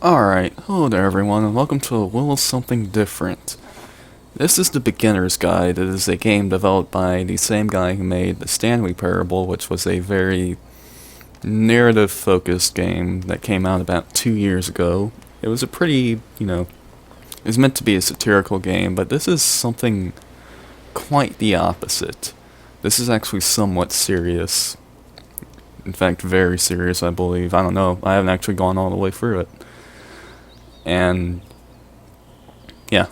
Alright, hello there everyone, and welcome to a little something different. This is the Beginner's Guide. It is a game developed by the same guy who made the Stanley Parable, which was a very narrative-focused game that came out about 2 years ago. It was a pretty, it was meant to be a satirical game, but this is something quite the opposite. This is actually somewhat serious. In fact, very serious, I believe. I don't know, I haven't actually gone all the way through it. And yeah.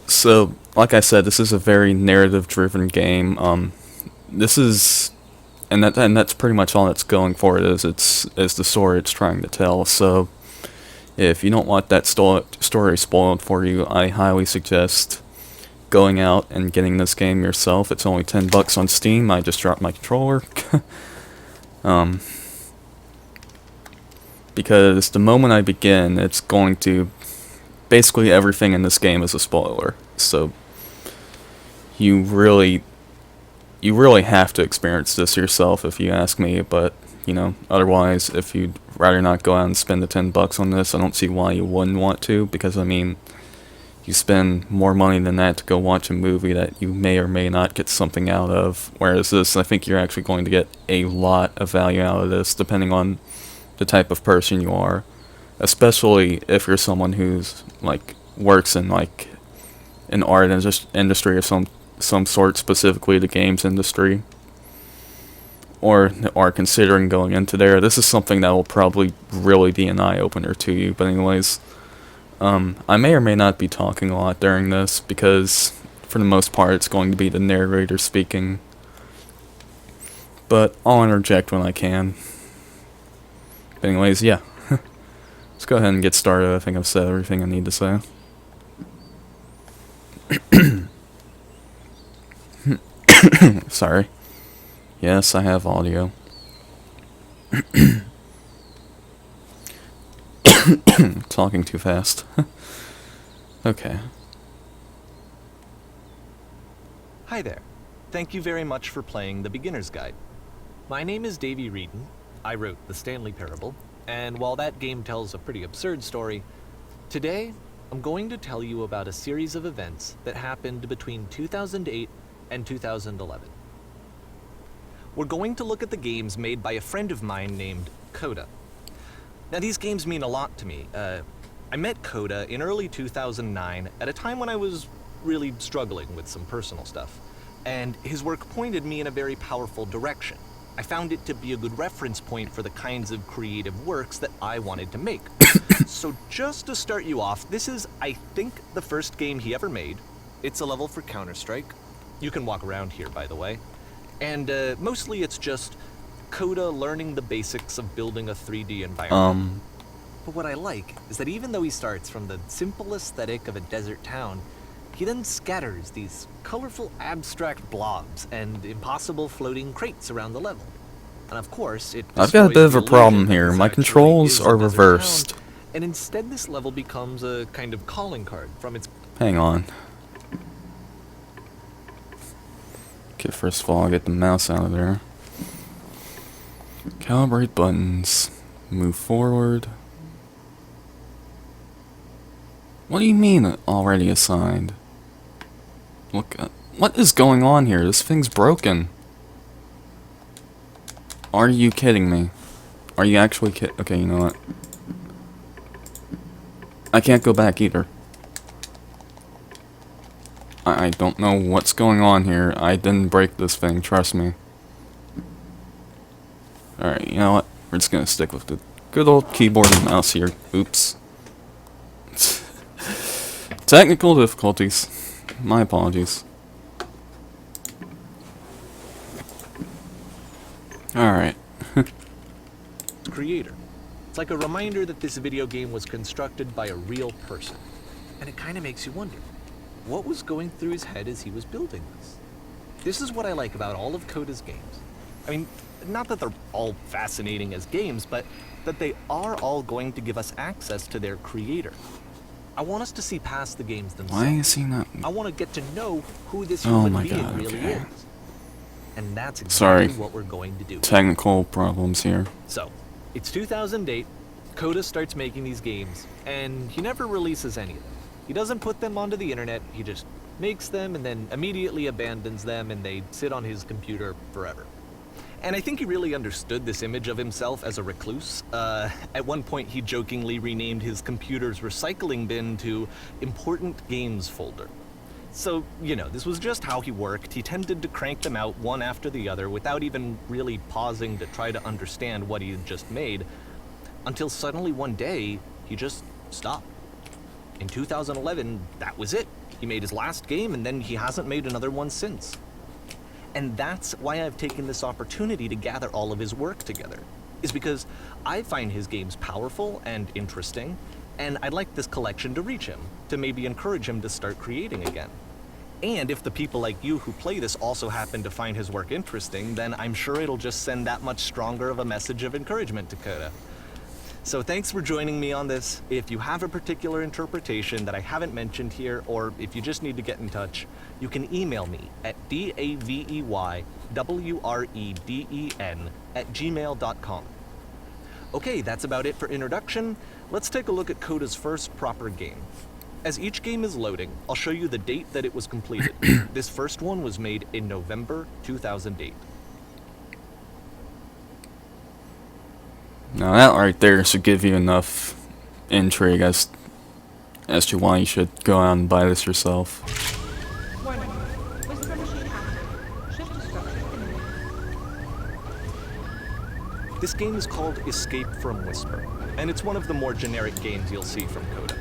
So, like I said, this is a very narrative-driven game. This is, and that's pretty much all it's going for. Is the story it's trying to tell. So, if you don't want that story spoiled for you, I highly suggest going out and getting this game yourself. It's only $10 on Steam. I just dropped my controller. Because the moment I begin, it's going to... Basically everything in this game is a spoiler. So, you really have to experience this yourself if you ask me, but, otherwise, if you'd rather not go out and spend the $10 on this, I don't see why you wouldn't want to, because, I mean, you spend more money than that to go watch a movie that you may or may not get something out of, whereas this, I think you're actually going to get a lot of value out of this, depending on the type of person you are, especially if you're someone who's works in an art industry of some sort, specifically the games industry, or are considering going into there. This is something that will probably really be an eye-opener to you. But anyways, I may or may not be talking a lot during this, because for the most part it's going to be the narrator speaking, but I'll interject when I can. But anyways, yeah. Let's go ahead and get started. I think I've said everything I need to say. Sorry. Yes, I have audio. Talking too fast. Okay. Hi there. Thank you very much for playing The Beginner's Guide. My name is Davey Reedon. I wrote The Stanley Parable, and while that game tells a pretty absurd story, today I'm going to tell you about a series of events that happened between 2008 and 2011. We're going to look at the games made by a friend of mine named Coda. Now, these games mean a lot to me. I met Coda in early 2009 at a time when I was really struggling with some personal stuff, and his work pointed me in a very powerful direction. I found it to be a good reference point for the kinds of creative works that I wanted to make. So just to start you off, this is, I think, the first game he ever made. It's a level for Counter-Strike. You can walk around here, by the way. And mostly it's just Coda learning the basics of building a 3D environment. But what I like is that even though he starts from the simple aesthetic of a desert town, he then scatters these colorful abstract blobs and impossible floating crates around the level. And of course, I've got a bit of a problem here. My controls are reversed. Town, and instead this level becomes a kind of calling card from its... Hang on. Okay, first of all, I'll get the mouse out of there. Calibrate buttons. Move forward. What do you mean, already assigned? Look, what is going on here? This thing's broken. Are you kidding me? Are you actually kidding? Okay, you know what? I can't go back either. I don't know what's going on here. I didn't break this thing, trust me. Alright, you know what? We're just gonna stick with the good old keyboard and mouse here. Oops. Technical difficulties. My apologies. Alright. Creator. It's like a reminder that this video game was constructed by a real person. And it kind of makes you wonder, what was going through his head as he was building this? This is what I like about all of Coda's games. I mean, not that they're all fascinating as games, but that they are all going to give us access to their creator. I want us to see past the games themselves. Why is he not... I want to get to know who this human being really is. And that's exactly what we're going to do. Technical problems here. So, it's 2008, Coda starts making these games, and he never releases any of them. He doesn't put them onto the internet, he just makes them and then immediately abandons them, and they sit on his computer forever. And I think he really understood this image of himself as a recluse. At one point, he jokingly renamed his computer's recycling bin to Important Games Folder. So, you know, this was just how he worked. He tended to crank them out one after the other without even really pausing to try to understand what he had just made, until suddenly one day, he just stopped. In 2011, that was it. He made his last game, and then he hasn't made another one since. And that's why I've taken this opportunity to gather all of his work together, is because I find his games powerful and interesting, and I'd like this collection to reach him, to maybe encourage him to start creating again. And if the people like you who play this also happen to find his work interesting, then I'm sure it'll just send that much stronger of a message of encouragement to Coda. So thanks for joining me on this. If you have a particular interpretation that I haven't mentioned here, or if you just need to get in touch, you can email me at daveywreden@gmail.com. Okay, that's about it for introduction. Let's take a look at Coda's first proper game. As each game is loading, I'll show you the date that it was completed. This first one was made in November 2008. Now that right there should give you enough intrigue as to why you should go out and buy this yourself. Warning. Whisper machine active. Shift instruction imminent. This game is called Escape from Whisper, and it's one of the more generic games you'll see from Coda.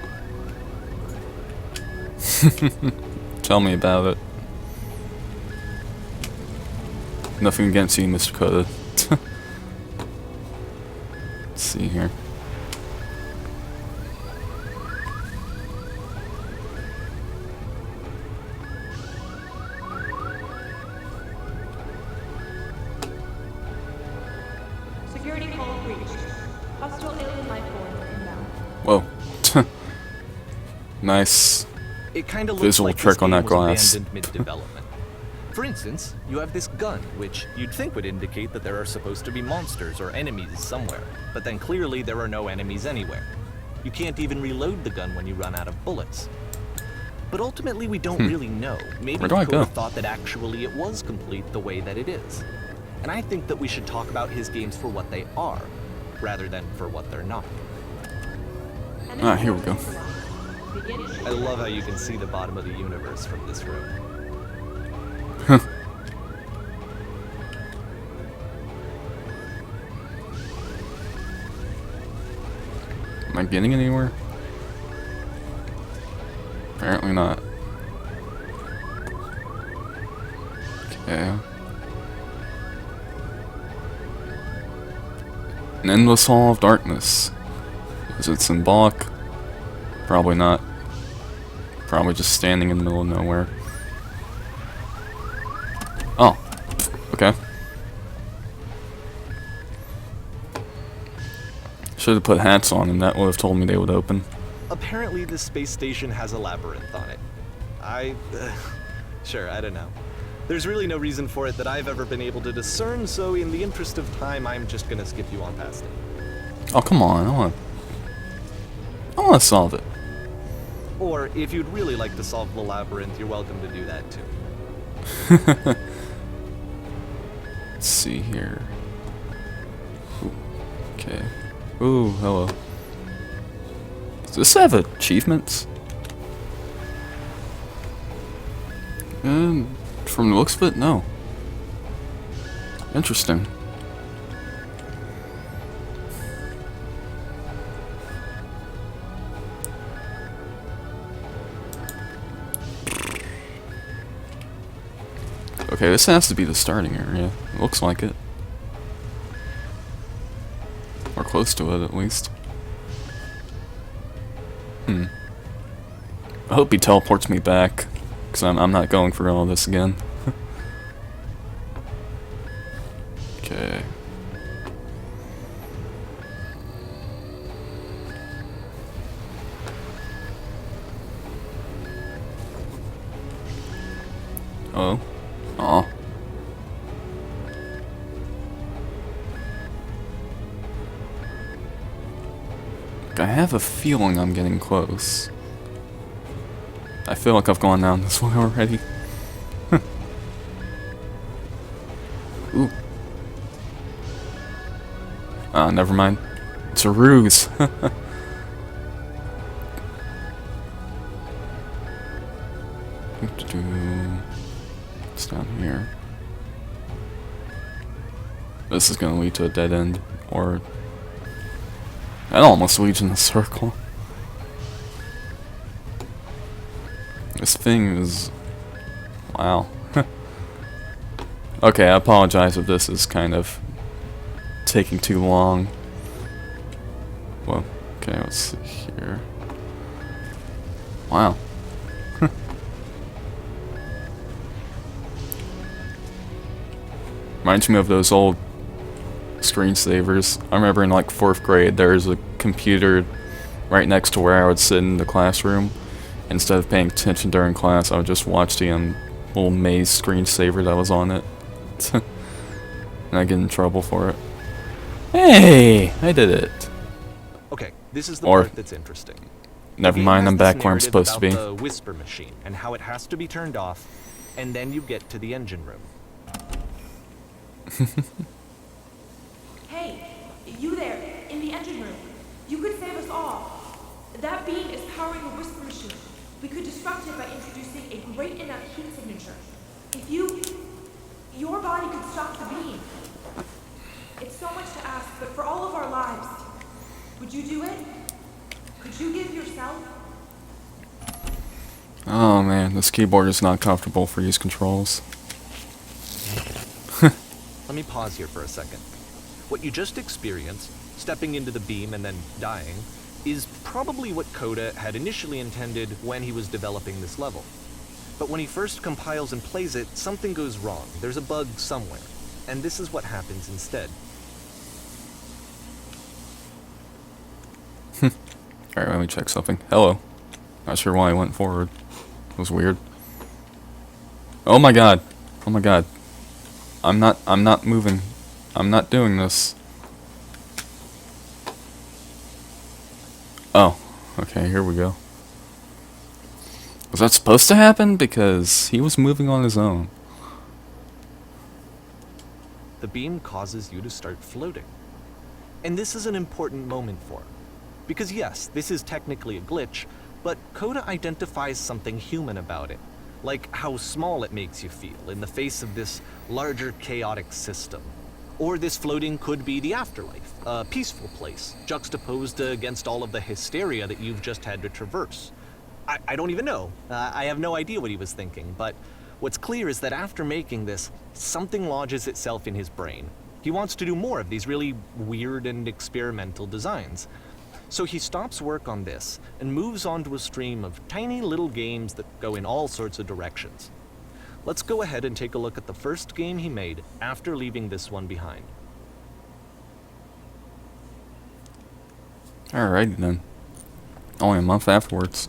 Tell me about it. Nothing against you, Mr. Coda. Let's see here. Security call breached. Hostile alien life form inbound. Whoa. Nice. It kind of looks Visual like trick this on game that was glass. abandoned mid-development. For instance, you have this gun, which you'd think would indicate that there are supposed to be monsters or enemies somewhere, but then clearly there are no enemies anywhere. You can't even reload the gun when you run out of bullets. But ultimately we don't really know. Maybe Where do I Coda go? thought that actually it was complete the way that it is. And I think that we should talk about his games for what they are, rather than for what they're not. Ah, here we go. Begin. I love how you can see the bottom of the universe from this room. Am I getting anywhere? Apparently not. Okay. An endless hall of darkness. Is it symbolic? Probably not. Probably just standing in the middle of nowhere. Oh. Okay. Should have put hats on and that would have told me they would open. Apparently this space station has a labyrinth on it. Sure, I don't know. There's really no reason for it that I've ever been able to discern, so in the interest of time, I'm just gonna skip you on past it. Oh, come on. I want to solve it. Or, if you'd really like to solve the labyrinth, you're welcome to do that too. Let's see here. Ooh, okay. Ooh, hello. Does this have achievements? From the looks of it, no. Interesting. Okay, this has to be the starting area. It looks like it. Or close to it, at least. I hope he teleports me back, because I'm not going for all this again. Okay. Oh. Aw. I have a feeling I'm getting close. I feel like I've gone down this way already. Ooh. Never mind. It's a ruse. It's down here. This is gonna lead to a dead end, or that almost leads in a circle. This thing is... wow. Okay, I apologize if this is kind of taking too long. Well, okay, let's see here. Wow. Reminds me of those old screensavers. I remember in like 4th grade there was a computer right next to where I would sit in the classroom. Instead of paying attention during class, I would just watch the little maze screensaver that was on it. And I get in trouble for it. Hey! I did it! Okay, this is the Or- part that's interesting. Never The game mind, has I'm this back where I'm narrative supposed to be. about the whisper machine and how it has to be turned off, and then you get to the engine room. Hey, you there, in the engine room. You could save us all. That beam is powering a whisper machine. We could disrupt it by introducing a great enough heat signature. If your body could stop the beam. It's so much to ask, but for all of our lives, would you do it? Could you give yourself? Oh man, this keyboard is not comfortable for these controls. Let me pause here for a second. What you just experienced, stepping into the beam and then dying, is probably what Coda had initially intended when he was developing this level. But when he first compiles and plays it, something goes wrong. There's a bug somewhere. And this is what happens instead. Alright, let me check something. Hello. Not sure why I went forward. It was weird. Oh my god. Oh my god. I'm not moving. I'm not doing this. Oh. Okay, here we go. Was that supposed to happen? Because he was moving on his own. The beam causes you to start floating. And this is an important moment for him. Because yes, this is technically a glitch, but Coda identifies something human about it. Like how small it makes you feel in the face of this larger chaotic system. Or this floating could be the afterlife, a peaceful place, juxtaposed against all of the hysteria that you've just had to traverse. I don't even know. I have no idea what he was thinking, but what's clear is that after making this, something lodges itself in his brain. He wants to do more of these really weird and experimental designs. So he stops work on this and moves on to a stream of tiny little games that go in all sorts of directions. Let's go ahead and take a look at the first game he made after leaving this one behind. Alrighty then. Only a month afterwards.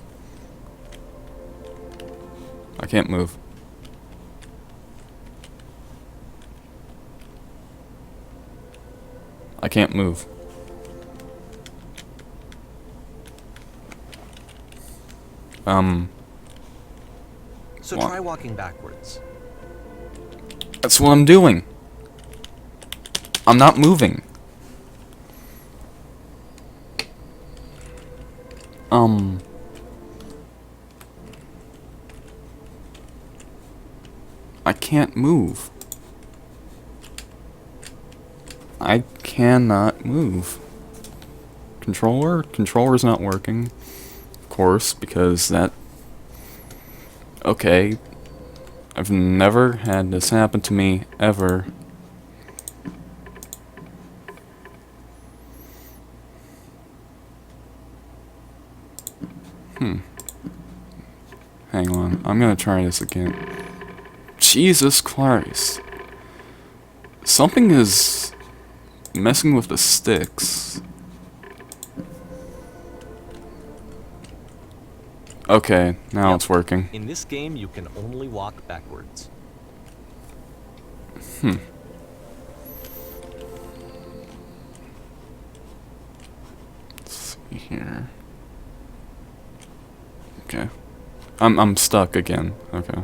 I can't move. I can't move. So What? try walking backwards. That's what I'm doing. I'm not moving. I can't move. I cannot move. Controller's not working. Of course, because that... Okay. I've never had this happen to me, ever. Hang on, I'm gonna try this again. Jesus Christ. Something is messing with the sticks. Okay, now it's working. In this game, you can only walk backwards. Let's see. Here. Okay. I'm stuck again. Okay.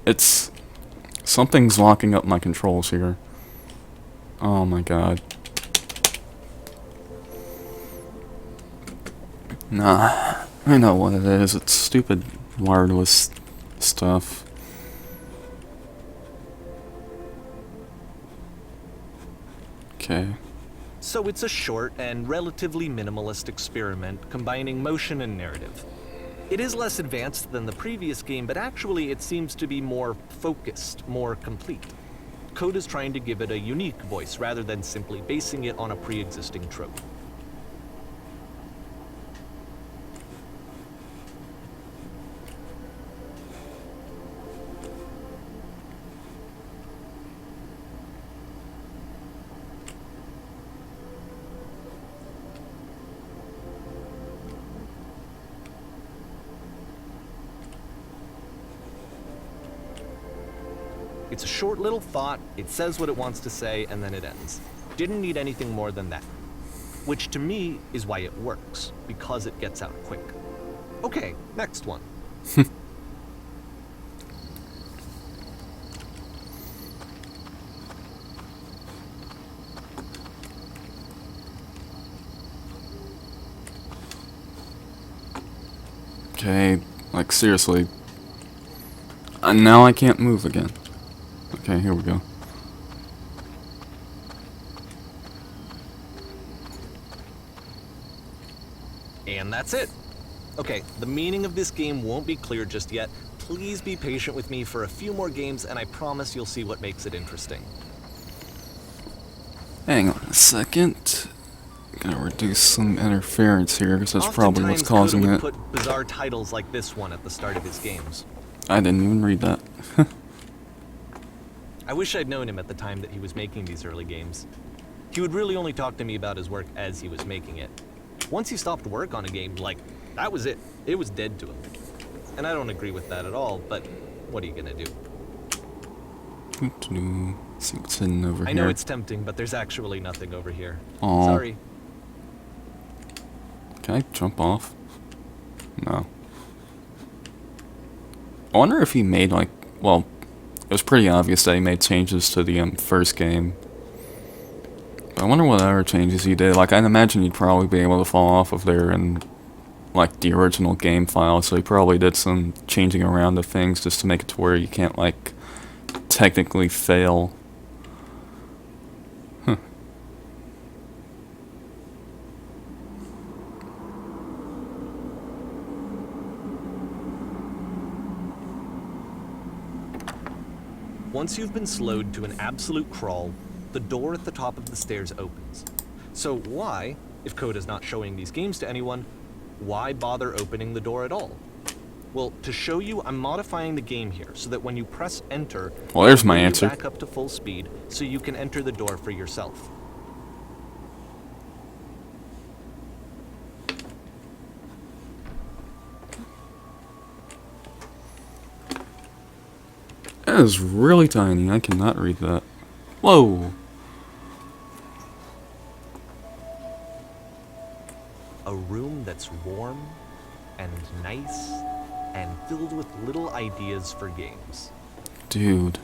It's... Something's locking up my controls here. Oh my god. Nah. I know what it is. It's stupid wireless stuff. Okay. So it's a short and relatively minimalist experiment combining motion and narrative. It is less advanced than the previous game, but actually it seems to be more focused, more complete. Code is trying to give it a unique voice rather than simply basing it on a pre-existing trope. It's a short little thought, it says what it wants to say, and then it ends. Didn't need anything more than that. Which to me is why it works, because it gets out quick. Okay, next one. Okay, like seriously. Now I can't move again. Okay, here we go. And that's it. Okay, the meaning of this game won't be clear just yet. Please be patient with me for a few more games, and I promise you'll see what makes it interesting. Hang on a second. Gotta reduce some interference here, because that's probably what's causing Coda it. would put bizarre titles like this one at the start of his games. I didn't even read that. I wish I'd known him at the time that he was making these early games. He would really only talk to me about his work as he was making it. Once he stopped work on a game, like, that was it. It was dead to him. And I don't agree with that at all, but what are you gonna do? See what's hidden over here. I know it's tempting, but there's actually nothing over here. Aw. Sorry. Can I jump off? No. I wonder if he made, like, well, it was pretty obvious that he made changes to the first game. But I wonder what other changes he did. Like, I'd imagine he'd probably be able to fall off of there in, like, the original game file. So he probably did some changing around of things just to make it to where you can't, like, technically fail. Huh. Once you've been slowed to an absolute crawl, the door at the top of the stairs opens. So why, if Coda's not showing these games to anyone, why bother opening the door at all? Well, to show you, I'm modifying the game here so that when you press enter, Well, there's my it'll bring you answer. back up to full speed so you can enter the door for yourself. That is really tiny. I cannot read that. Whoa. A room that's warm and nice and filled with little ideas for games. Dude.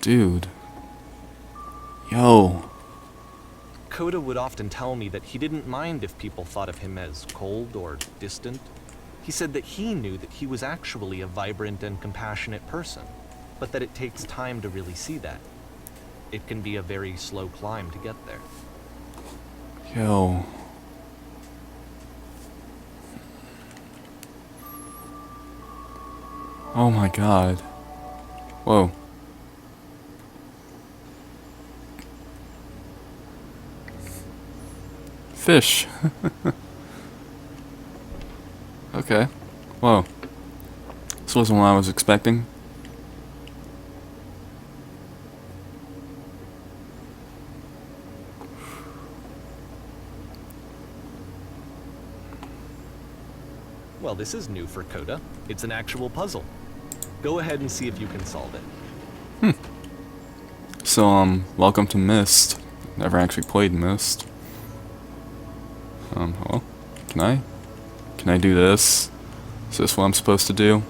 Dude. Yo. Coda would often tell me that he didn't mind if people thought of him as cold or distant. He said that he knew that he was actually a vibrant and compassionate person, but that it takes time to really see that. It can be a very slow climb to get there. Yo. Oh my god. Whoa. Fish. Okay. Whoa. This wasn't what I was expecting. Well, this is new for Coda. It's an actual puzzle. Go ahead and see if you can solve it. So, welcome to Myst. Never actually played Myst. Hello? Can I? Can I do this? Is this what I'm supposed to do?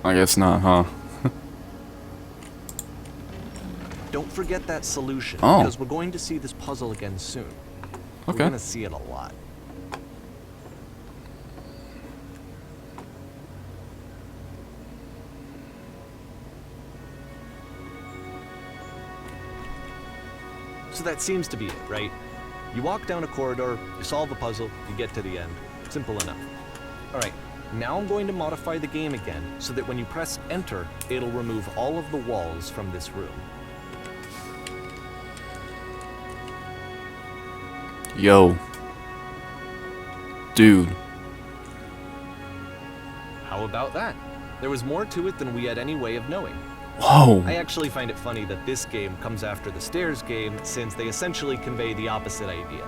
I guess not, huh? Don't forget that solution, Oh. because we're going to see this puzzle again soon. We're Okay. going to see it a lot. So that seems to be it, right? You walk down a corridor, you solve a puzzle, you get to the end. Simple enough. Alright, now I'm going to modify the game again so that when you press enter, it'll remove all of the walls from this room. Yo. Dude. How about that? There was more to it than we had any way of knowing. Whoa. I actually find it funny that this game comes after the Stairs game, since they essentially convey the opposite idea.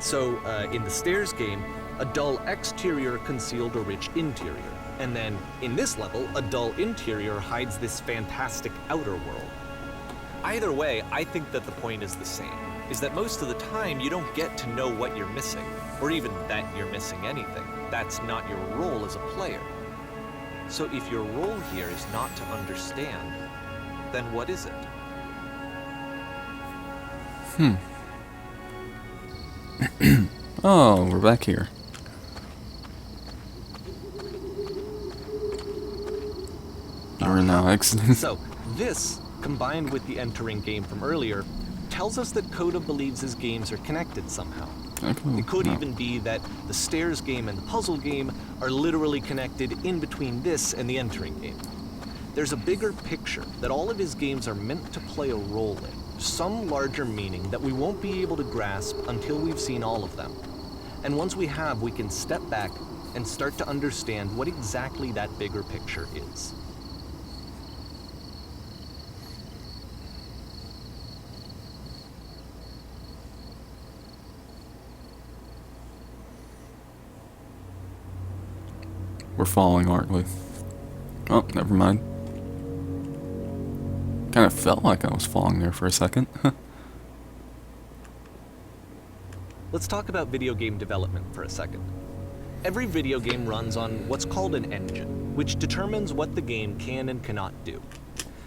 So, in the Stairs game, a dull exterior concealed a rich interior. And then, in this level, a dull interior hides this fantastic outer world. Either way, I think that the point is the same, is that most of the time you don't get to know what you're missing, or even that you're missing anything. That's not your role as a player. So if your role here is not to understand, then what is it? Oh, we're back here. You're now exiting. So, this, combined with the entering game from earlier, tells us that Coda believes his games are connected somehow. It could even be that the Stairs game and the puzzle game are literally connected in between this and the entering game. There's a bigger picture that all of his games are meant to play a role in, some larger meaning that we won't be able to grasp until we've seen all of them. And once we have, we can step back and start to understand what exactly that bigger picture is. We're falling, aren't we? Oh, never mind. Kind of felt like I was falling there for a second. Let's talk about video game development for a second. Every video game runs on what's called an engine, which determines what the game can and cannot do.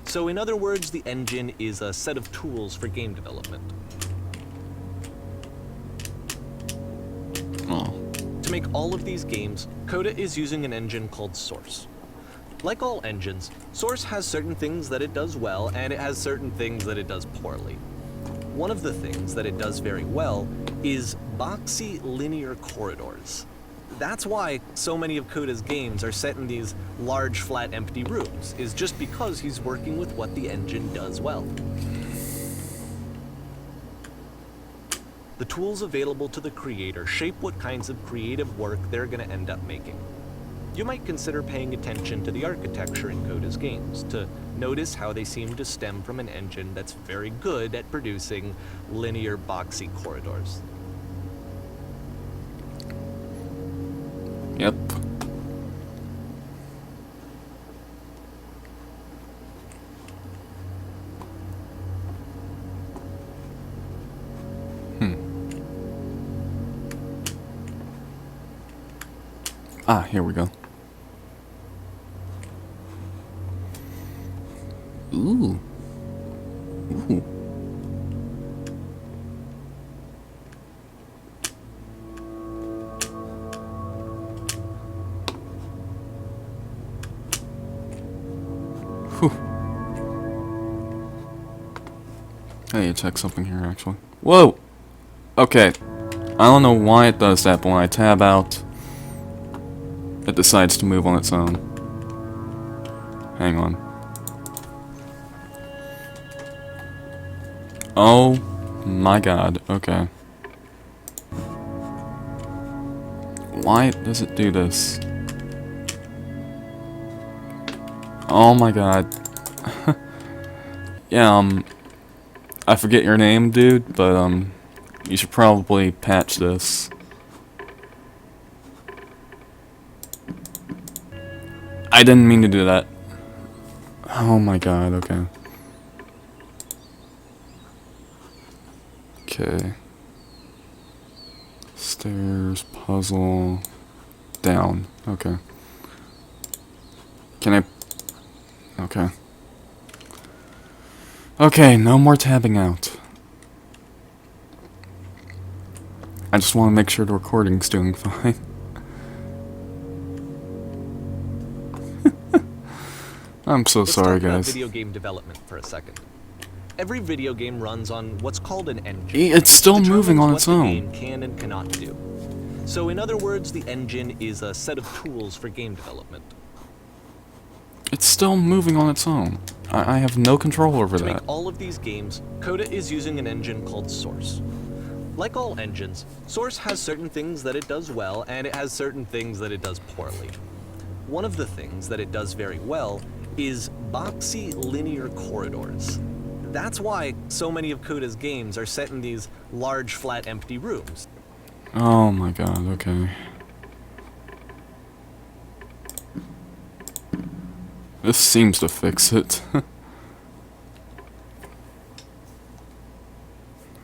So in other words, the engine is a set of tools for game development. Oh. To make all of these games, Coda is using an engine called Source. Like all engines, Source has certain things that it does well, and it has certain things that it does poorly. One of the things that it does very well is boxy linear corridors. That's why so many of Coda's games are set in these large, flat, empty rooms, is just because he's working with what the engine does well. The tools available to the creator shape what kinds of creative work they're going to end up making. You might consider paying attention to the architecture in Coda's games to notice how they seem to stem from an engine that's very good at producing linear, boxy corridors. Yep. Ah, here we go. Ooh. Ooh. Whew. I need to check something here, actually. Whoa! Okay. I don't know why it does that, but when I tab out, it decides to move on its own. Hang on. Oh my god, okay. Why does it do this? Oh my god. Yeah, I forget your name, dude, but, you should probably patch this. I didn't mean to do that. Oh my god, okay. Okay. Stairs, puzzle, down. Okay. Can I... Okay. Okay, no more tabbing out. I just want to make sure the recording's doing fine. I'm so sorry, Let's talk about guys. video game development for a second. Every video game runs on what's called an engine. It's still moving on Determines its what the own. game can and cannot do. So in other words, the engine is a set of tools for game development. It's still moving on its own. I have no control over To that. make all of these games, Coda is using an engine called Source. Like all engines, Source has certain things that it does well, and it has certain things that it does poorly. One of the things that it does very well is boxy linear corridors. That's why so many of Coda's games are set in these large, flat, empty rooms. Oh my god, okay. This seems to fix it.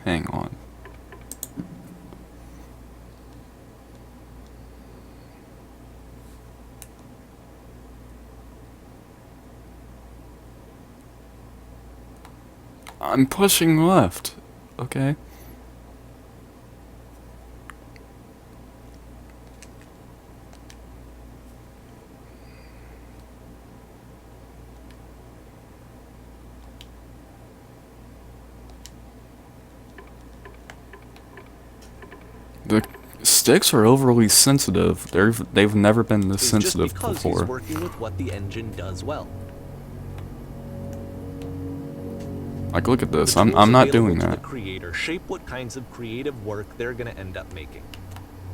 Hang on. I'm pushing left. Okay. The sticks are overly sensitive. They've never been this Is sensitive just because before. he's working with what the engine does well. Like, look at this. The I'm tools not available doing to that. the creator shape what kinds of creative work they're going to end up making.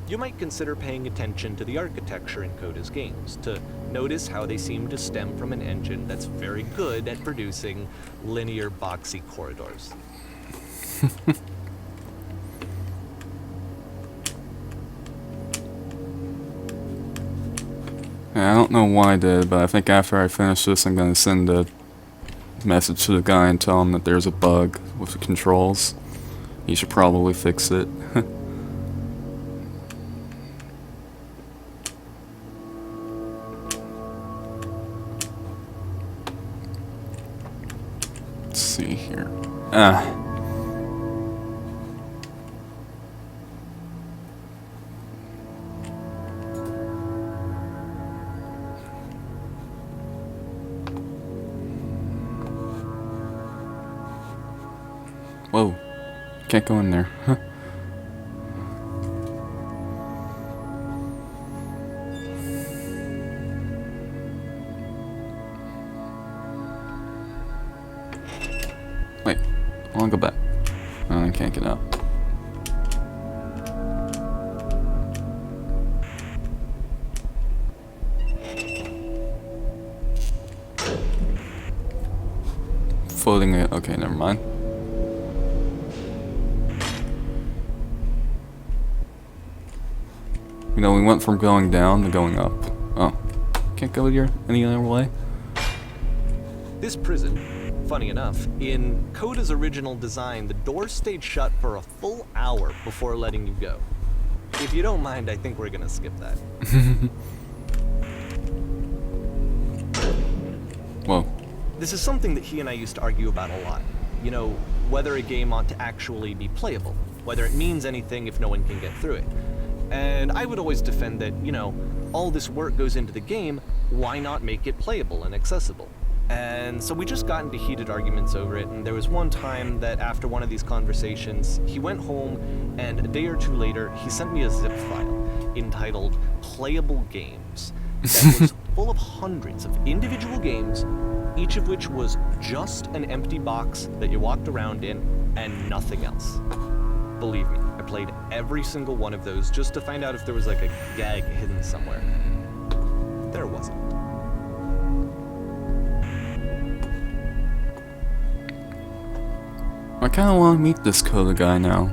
You might consider paying attention to the architecture in Coda's games to notice how they seem to stem from an engine that's very good at producing linear, boxy corridors. Yeah, I don't know why I did, but I think after I finish this, I'm gonna send a message to the guy and tell him that there's a bug with the controls. He should probably fix it. Let's see here. Ah. Whoa. Can't go in there. Huh. Wait. I wanna go back. Oh, I can't get out. Floating it. Okay, never mind. You know, we went from going down to going up. Oh. Can't go here any other way? This prison, funny enough, in Coda's original design, the doors stayed shut for a full hour before letting you go. If you don't mind, I think we're gonna skip that. Whoa. This is something that he and I used to argue about a lot. You know, whether a game ought to actually be playable, whether it means anything if no one can get through it. And I would always defend that, you know, all this work goes into the game, why not make it playable and accessible? And so we just got into heated arguments over it, and there was one time that after one of these conversations, he went home, and a day or two later, he sent me a zip file entitled Playable Games that was full of hundreds of individual games, each of which was just an empty box that you walked around in and nothing else. Believe me, I played every single one of those just to find out if there was like a gag hidden somewhere. There wasn't. I kinda wanna meet this Coda guy now.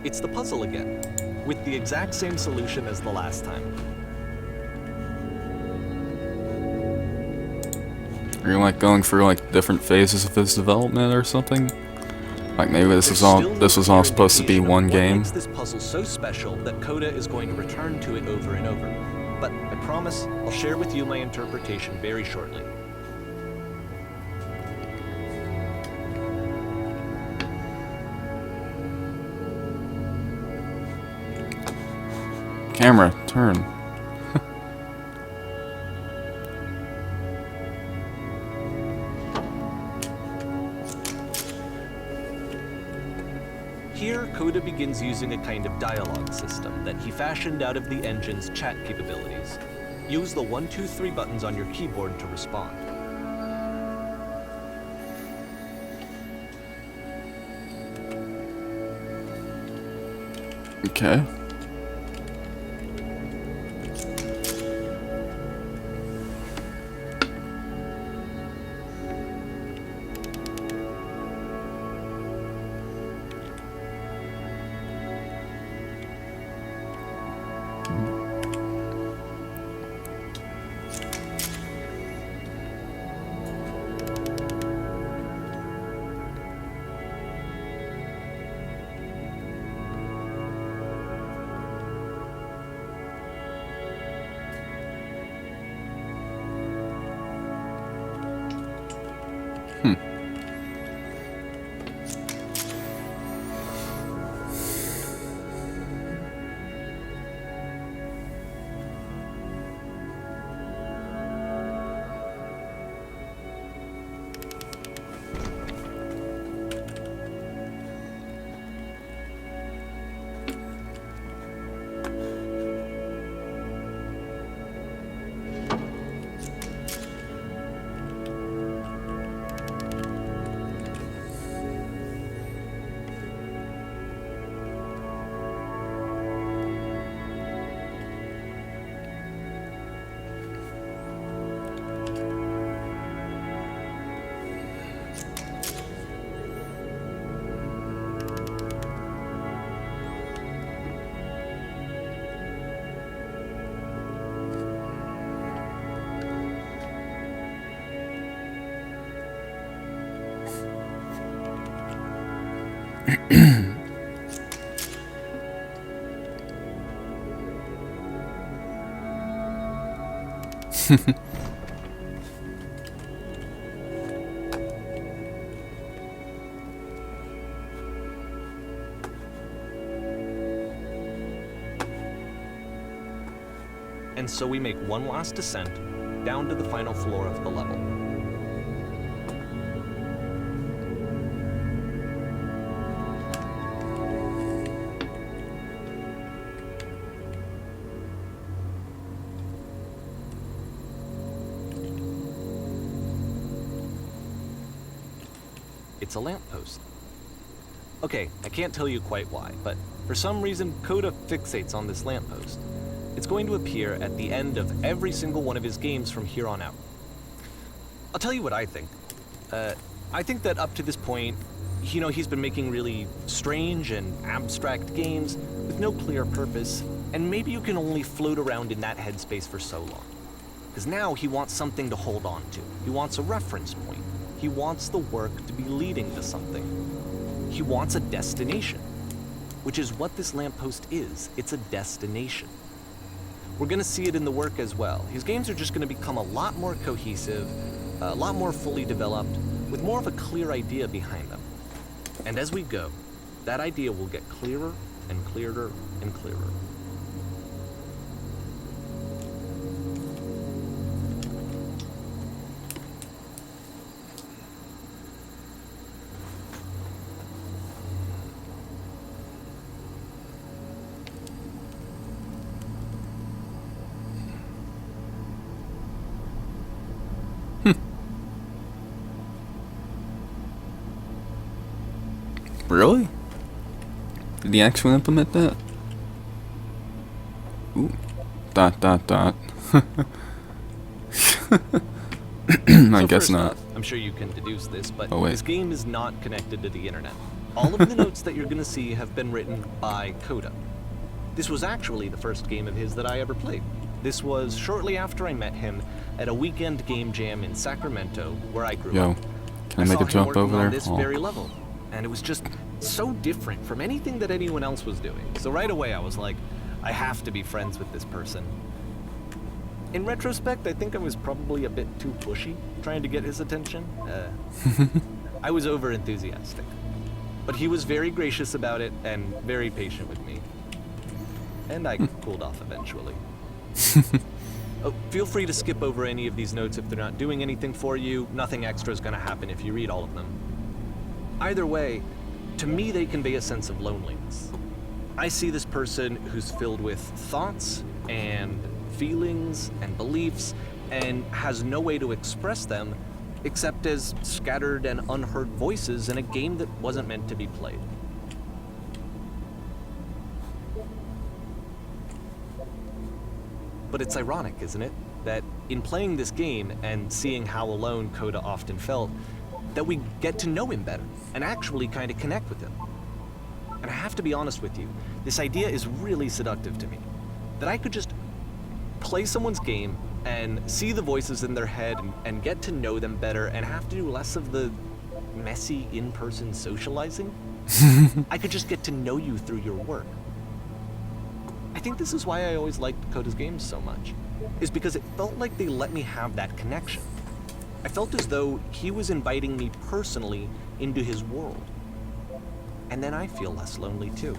It's the puzzle again, with the exact same solution as the last time. Are you like going through like different phases of his development or something? Like maybe this was all supposed to be one game. What makes this puzzle so special that Coda is going to return to it over and over? But I promise I'll share with you my interpretation very shortly. Camera, turn. Here, Coda begins using a kind of dialogue system that he fashioned out of the engine's chat capabilities. Use the 1, 2, 3 buttons on your keyboard to respond. Okay. And so we make one last descent down to the final floor of the level. It's a lamppost. Okay, I can't tell you quite why, but for some reason, Coda fixates on this lamppost. It's going to appear at the end of every single one of his games from here on out. I'll tell you what I think. I think that up to this point, you know, he's been making really strange and abstract games with no clear purpose, and maybe you can only float around in that headspace for so long. Because now he wants something to hold on to. He wants a reference point. He wants the work to be leading to something. He wants a destination, which is what this lamppost is. It's a destination. We're going to see it in the work as well. His games are just going to become a lot more cohesive, a lot more fully developed, with more of a clear idea behind them. And as we go, that idea will get clearer and clearer and clearer. Really? Did he actually implement that? Ooh. ... I guess not. I'm sure you can deduce this, but Oh, wait. this game is not connected to the internet. All of the notes that you're going to see have been written by Coda. This was actually the first game of his that I ever played. This was shortly after I met him, at a weekend game jam in Sacramento, where I grew Yo, up. can I make saw a him jump working over on there? this Oh. very level, and it was just so different from anything that anyone else was doing. So right away I was like, I have to be friends with this person. In retrospect, I think I was probably a bit too pushy, trying to get his attention. I was over enthusiastic. But he was very gracious about it and very patient with me. And I cooled off eventually. Oh, feel free to skip over any of these notes if they're not doing anything for you. Nothing extra is going to happen if you read all of them. Either way, to me they convey a sense of loneliness. I see this person who's filled with thoughts and feelings and beliefs and has no way to express them except as scattered and unheard voices in a game that wasn't meant to be played. But it's ironic, isn't it, that in playing this game and seeing how alone Coda often felt, that we get to know him better and actually kind of connect with him. And I have to be honest with you, this idea is really seductive to me. That I could just play someone's game and see the voices in their head and get to know them better and have to do less of the messy in-person socializing. I could just get to know you through your work. I think this is why I always liked Coda's games so much, is because it felt like they let me have that connection. I felt as though he was inviting me personally into his world. And then I feel less lonely too.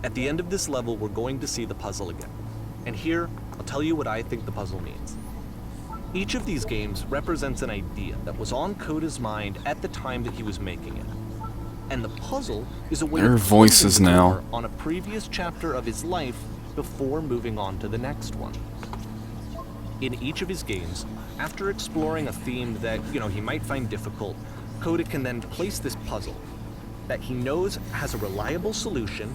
At the end of this level, we're going to see the puzzle again. And here, I'll tell you what I think the puzzle means. Each of these games represents an idea that was on Coda's mind at the time that he was making it. And the puzzle is a way There are of voices closing the now. door on a previous chapter of his life before moving on to the next one. In each of his games, after exploring a theme that, he might find difficult, Coda can then place this puzzle that he knows has a reliable solution.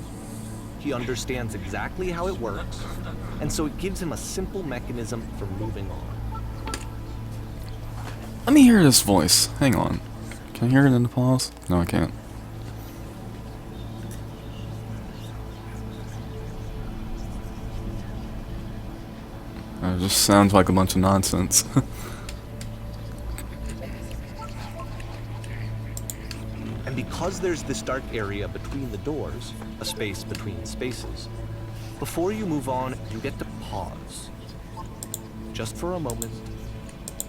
He understands exactly how it works, and so it gives him a simple mechanism for moving on. Let me hear this voice. Hang on. Can I hear it in the pause? No, I can't. It just sounds like a bunch of nonsense. And because there's this dark area between the doors, a space between spaces, before you move on, you get to pause. Just for a moment,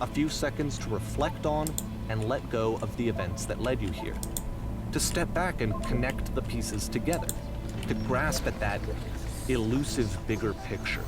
a few seconds to reflect on and let go of the events that led you here. To step back and connect the pieces together. To grasp at that elusive bigger picture.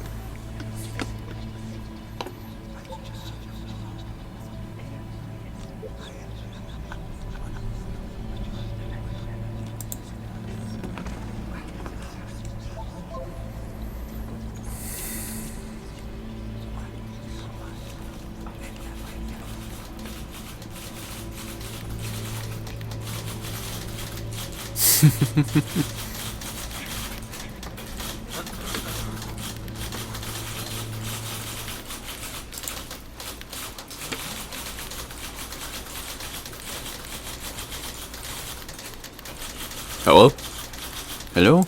Hello? Hello?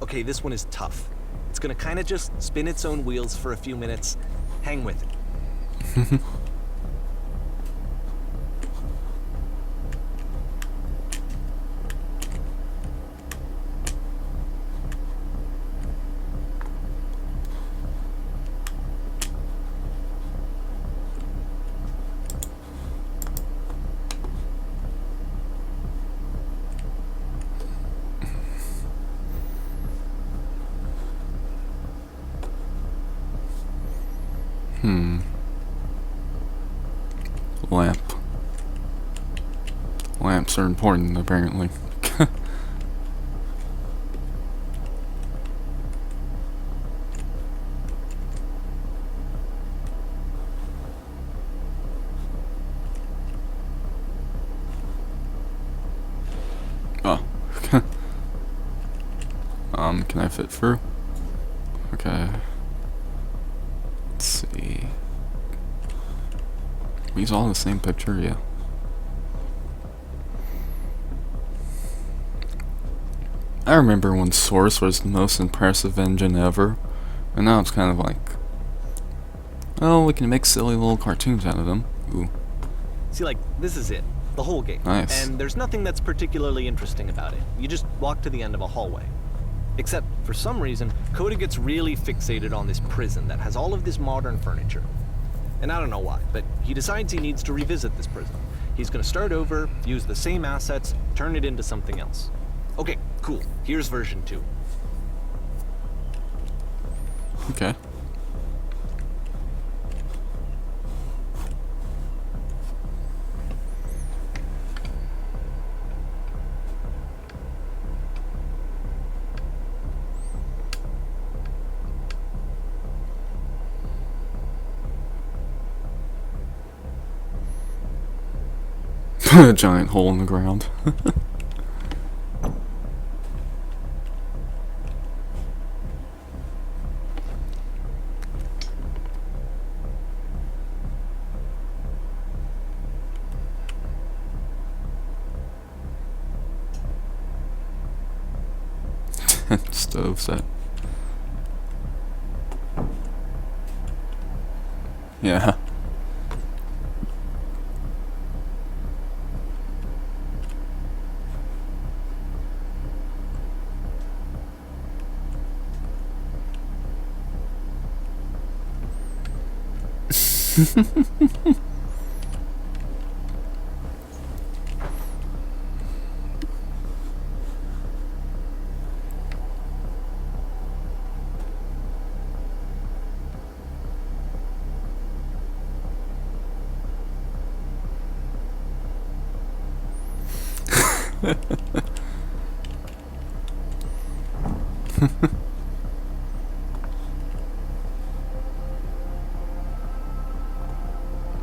Okay, this one is tough. It's gonna kind of just spin its own wheels for a few minutes. Hang with it. Lamp. Lamps are important, apparently. Can I fit through? Okay. Let's see. These all the same picture, yeah. I remember when Source was the most impressive engine ever, and now it's kind of like, oh, we can make silly little cartoons out of them. Ooh, See, like, this is it. The whole game. nice. And there's nothing that's particularly interesting about it. You just walk to the end of a hallway. Except, for some reason, Coda gets really fixated on this prison that has all of this modern furniture. And I don't know why, but he decides he needs to revisit this prison. He's gonna start over, use the same assets, turn it into something else. Okay, cool. Here's version 2. Okay. A giant hole in the ground. Stove set. Yeah.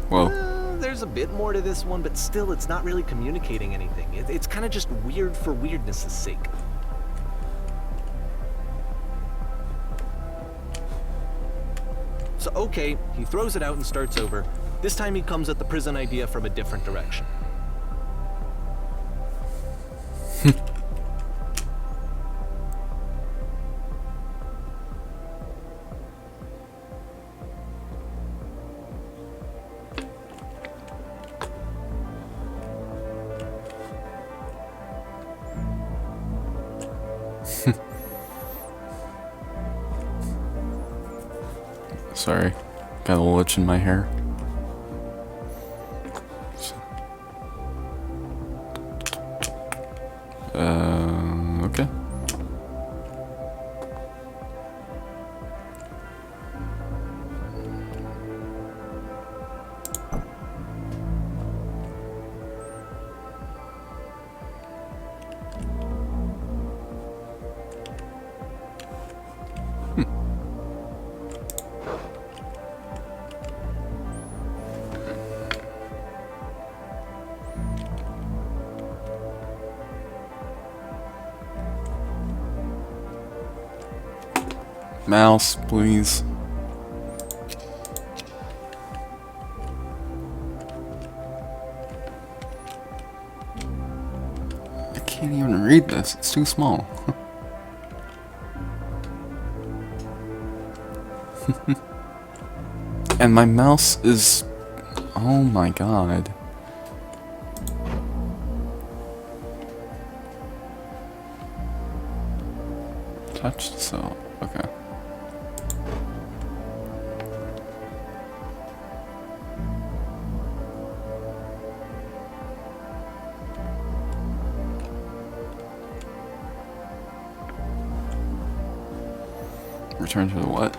Whoa. There's a bit more to this one, but still, it's not really communicating anything. It's kind of just weird for weirdness' sake. So, okay, he throws it out and starts over. This time he comes at the prison idea from a different direction. Sorry, got a little itch in my hair. Okay. Mouse, please. I can't even read this, it's too small. And my mouse is... oh my god. Touched, so... okay. Return to the what?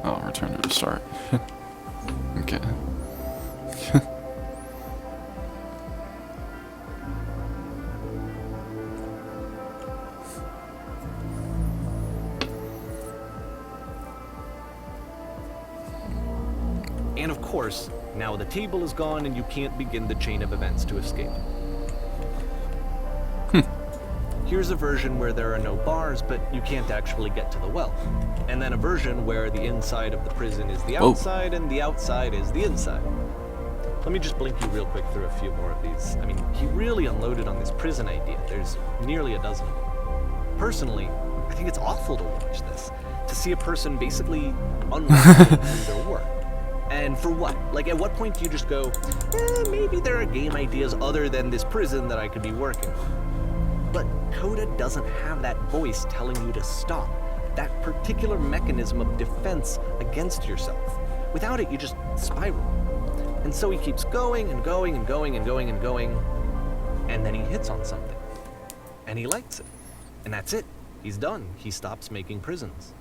Oh, return to the start. Okay. And of course, now the table is gone and you can't begin the chain of events to escape. Here's a version where there are no bars, but you can't actually get to the well. And then a version where the inside of the prison is the Whoa. outside and the outside is the inside. Let me just blink you real quick through a few more of these. I mean, he really unloaded on this prison idea. There's nearly a dozen of them. Personally, I think it's awful to watch this. To see a person basically unraveling through their work. And for what? Like, at what point do you just go, maybe there are game ideas other than this prison that I could be working on? But Coda doesn't have that voice telling you to stop. That particular mechanism of defense against yourself. Without it, you just spiral. And so he keeps going and going and going and going and going, and then he hits on something. And he likes it. And that's it. He's done. He stops making prisons.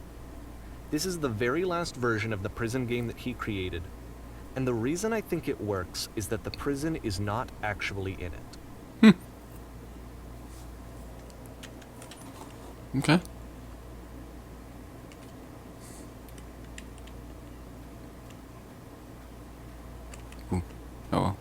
This is the very last version of the prison game that he created. And the reason I think it works is that the prison is not actually in it. Okay. Ooh. Oh well.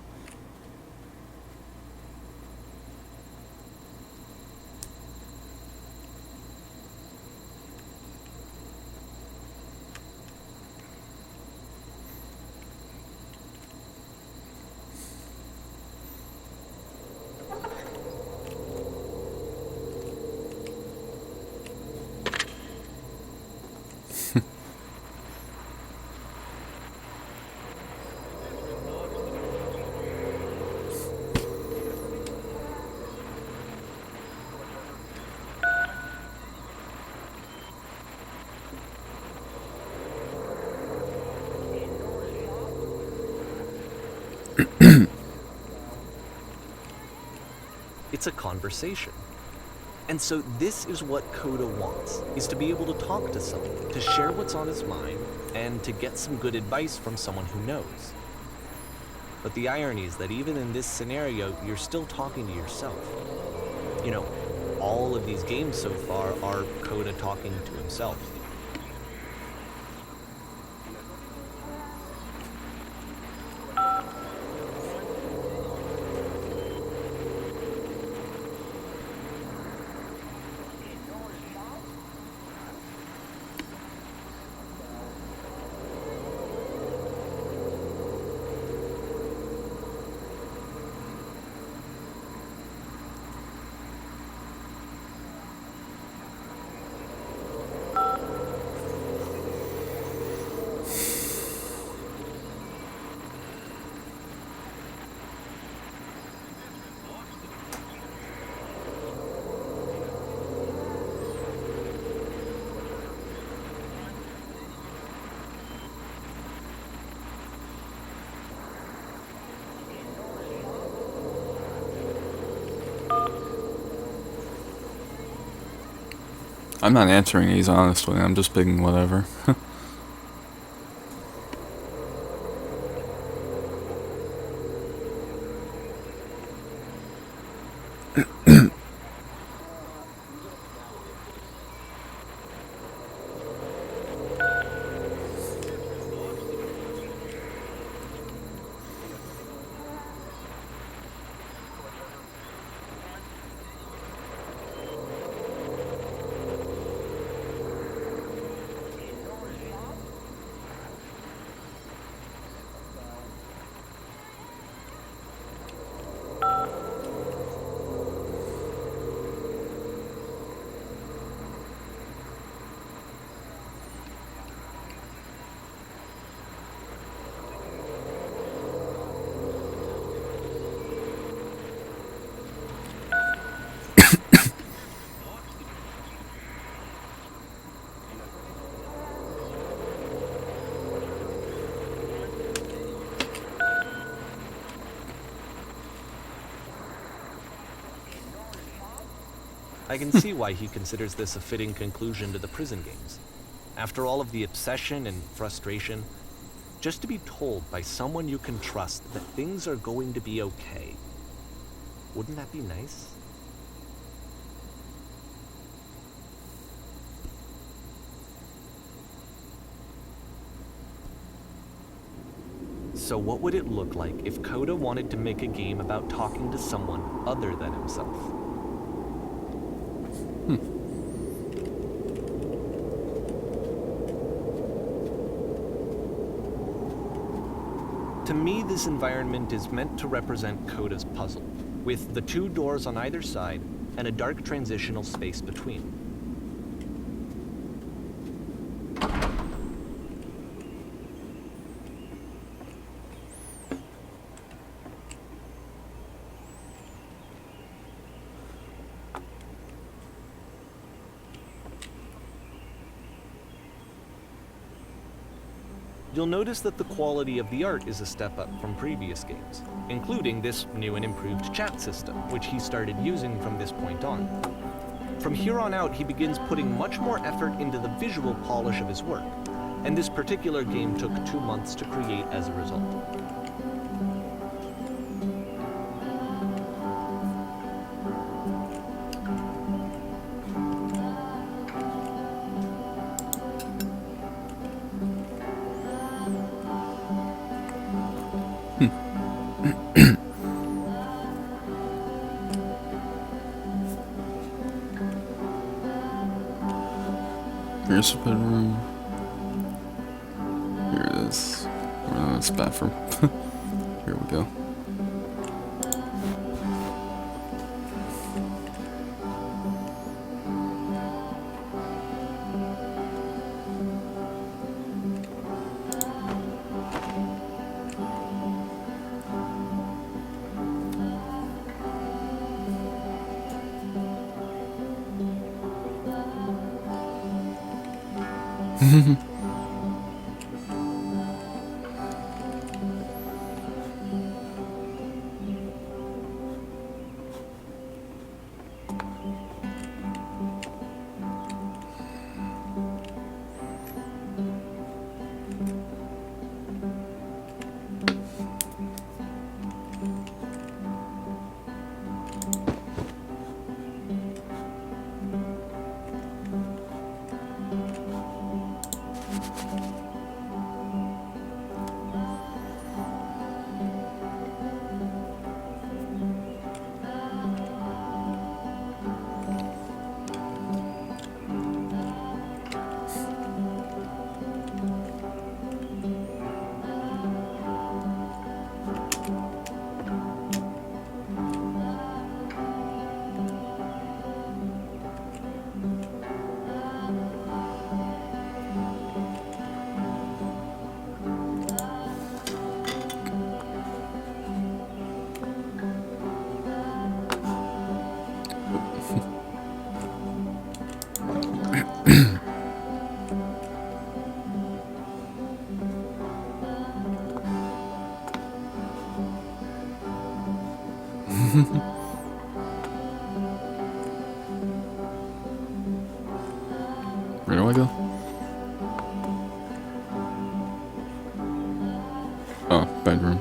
It's a conversation. And so this is what Coda wants, is to be able to talk to someone, to share what's on his mind, and to get some good advice from someone who knows. But the irony is that even in this scenario, you're still talking to yourself. You know, all of these games so far are Coda talking to himself. I'm not answering these honestly. I'm just picking whatever. I can see why he considers this a fitting conclusion to the prison games. After all of the obsession and frustration, just to be told by someone you can trust that things are going to be okay. Wouldn't that be nice? So what would it look like if Coda wanted to make a game about talking to someone other than himself? me, this environment is meant to represent Coda's puzzle, with the 2 doors on either side and a dark transitional space between. You'll notice that the quality of the art is a step up from previous games, including this new and improved chat system, which he started using from this point on. From here on out, he begins putting much more effort into the visual polish of his work, and this particular game took 2 months to create as a result. Here's the bedroom. Here it is. Oh, that's the bathroom. Here we go. Where do I go? Oh, bedroom.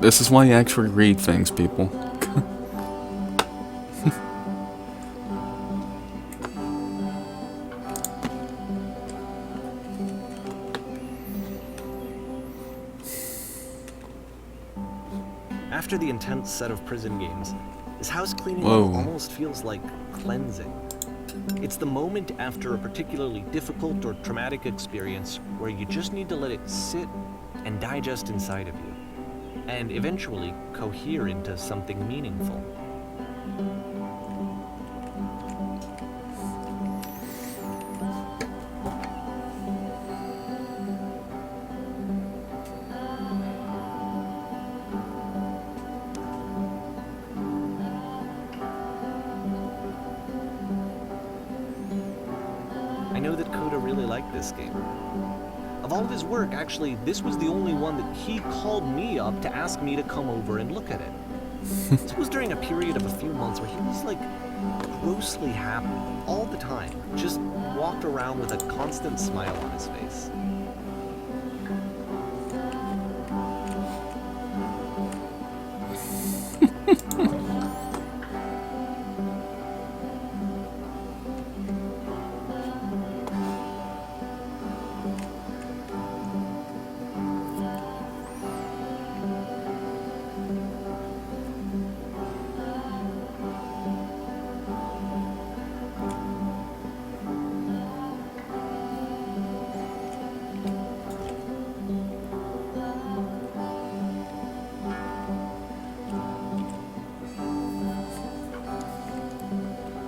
This is why you actually read things, people. After the intense set of prison games, this house cleaning Whoa. almost feels like cleansing. It's the moment after a particularly difficult or traumatic experience where you just need to let it sit and digest inside of you, and eventually cohere into something meaningful. I know that Coda really liked this game. Of all of his work, actually, this was the only one that he called me up to ask me to come over and look at it. This was during a period of a few months where he was like grossly happy all the time, just walked around with a constant smile on his face.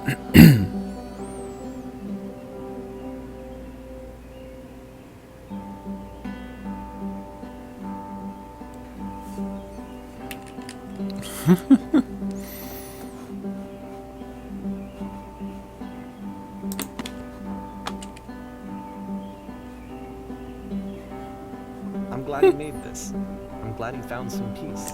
I'm glad he made this. I'm glad he found some peace.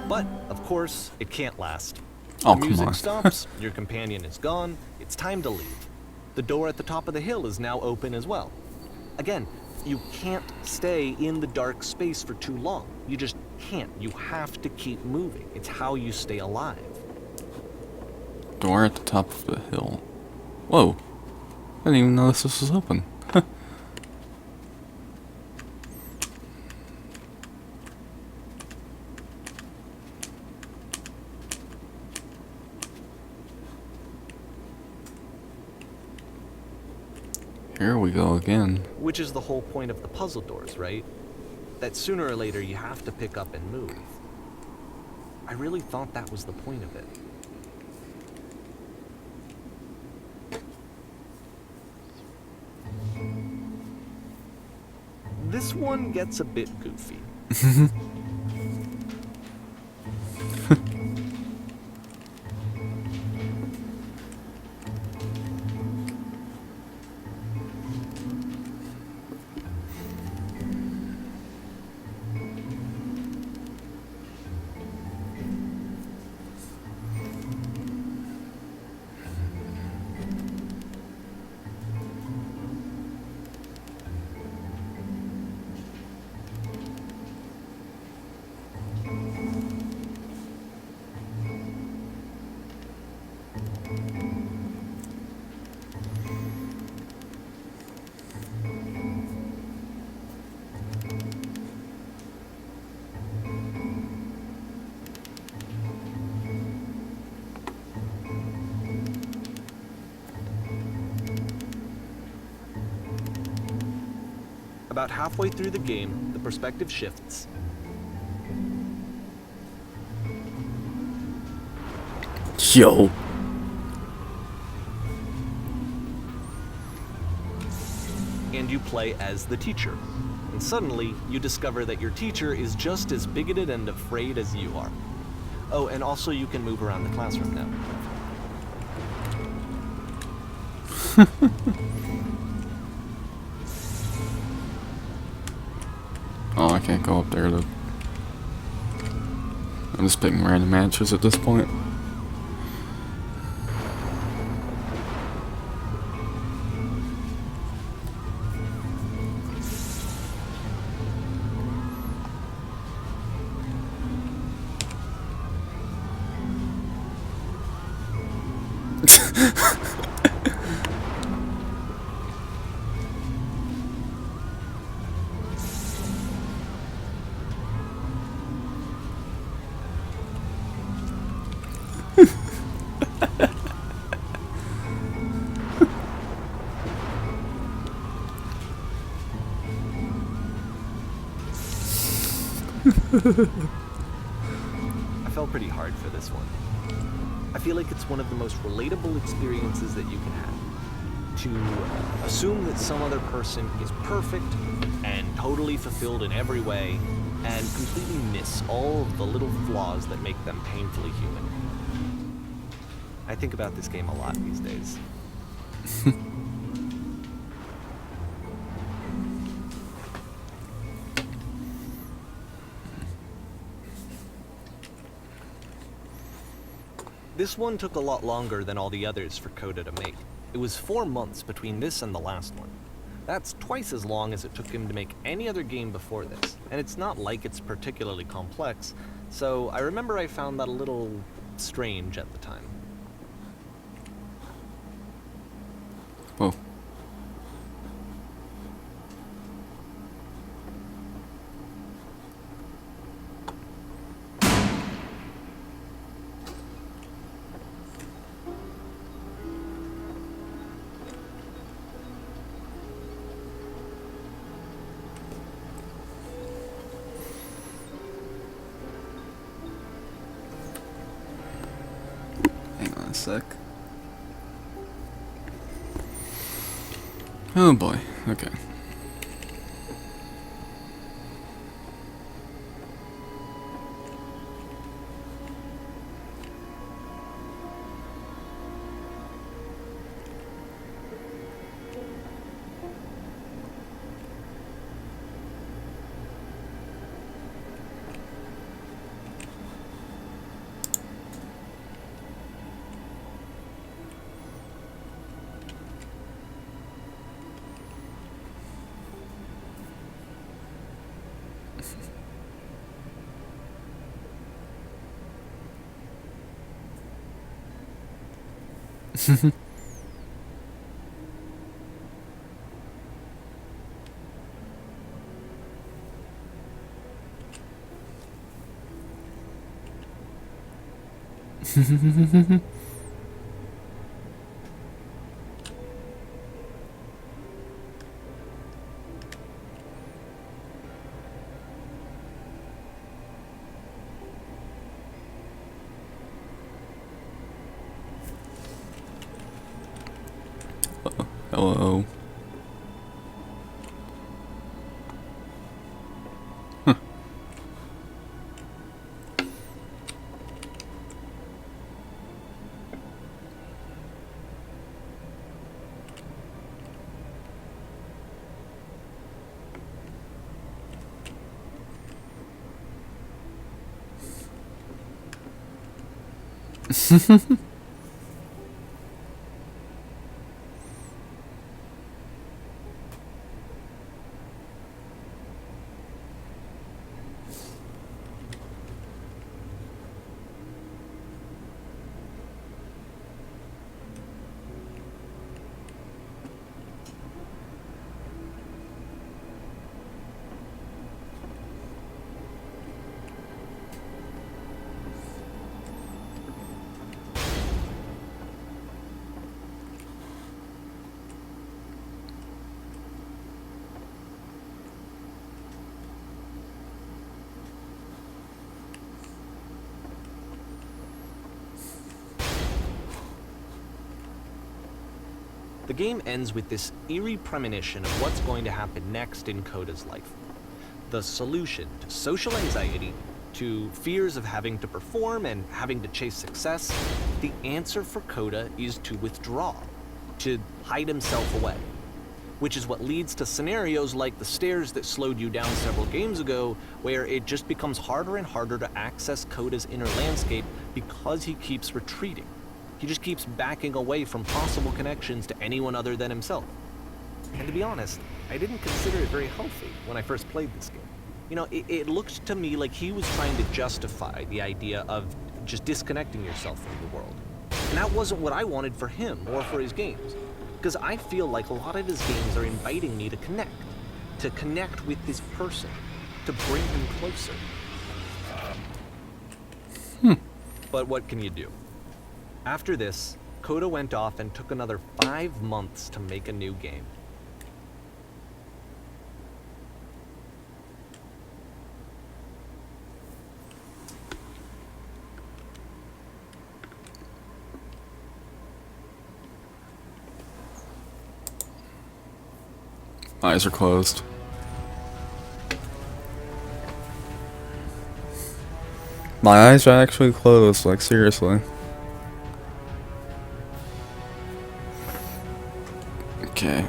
But, of course, it can't last. Oh, The come music on. stops, your companion is gone, it's time to leave. The door at the top of the hill is now open as well. Again, you can't stay in the dark space for too long. You just can't. You have to keep moving. It's how you stay alive. Door at the top of the hill. Whoa. I didn't even notice this was open. Here we go again. Which is the whole point of the puzzle doors, right? That sooner or later you have to pick up and move. I really thought that was the point of it. This one gets a bit goofy. About halfway through the game, the perspective shifts. Yo. And you play as the teacher. And suddenly, you discover that your teacher is just as bigoted and afraid as you are. Oh, and also you can move around the classroom now. Oh, I can't go up there though. I'm just picking random answers at this point. I felt pretty hard for this one. I feel like it's one of the most relatable experiences that you can have. To assume that some other person is perfect and totally fulfilled in every way, and completely miss all of the little flaws that make them painfully human. I think about this game a lot these days. This one took a lot longer than all the others for Coda to make. It was 4 months between this and the last one. That's twice as long as it took him to make any other game before this, and it's not like it's particularly complex, so I remember I found that a little strange at the time. Whoa. sec. Oh boy, okay. Hello. The game ends with this eerie premonition of what's going to happen next in Coda's life. The solution to social anxiety, to fears of having to perform and having to chase success, the answer for Coda is to withdraw, to hide himself away. Which is what leads to scenarios like the stairs that slowed you down several games ago, where it just becomes harder and harder to access Coda's inner landscape because he keeps retreating. He just keeps backing away from possible connections to anyone other than himself. And to be honest, I didn't consider it very healthy when I first played this game. You know, it looked to me like he was trying to justify the idea of just disconnecting yourself from the world. And that wasn't what I wanted for him or for his games. Because I feel like a lot of his games are inviting me to connect with this person, to bring him closer. But what can you do? After this, Coda went off and took another 5 months to make a new game. Eyes are closed. My eyes are actually closed, like seriously. Okay.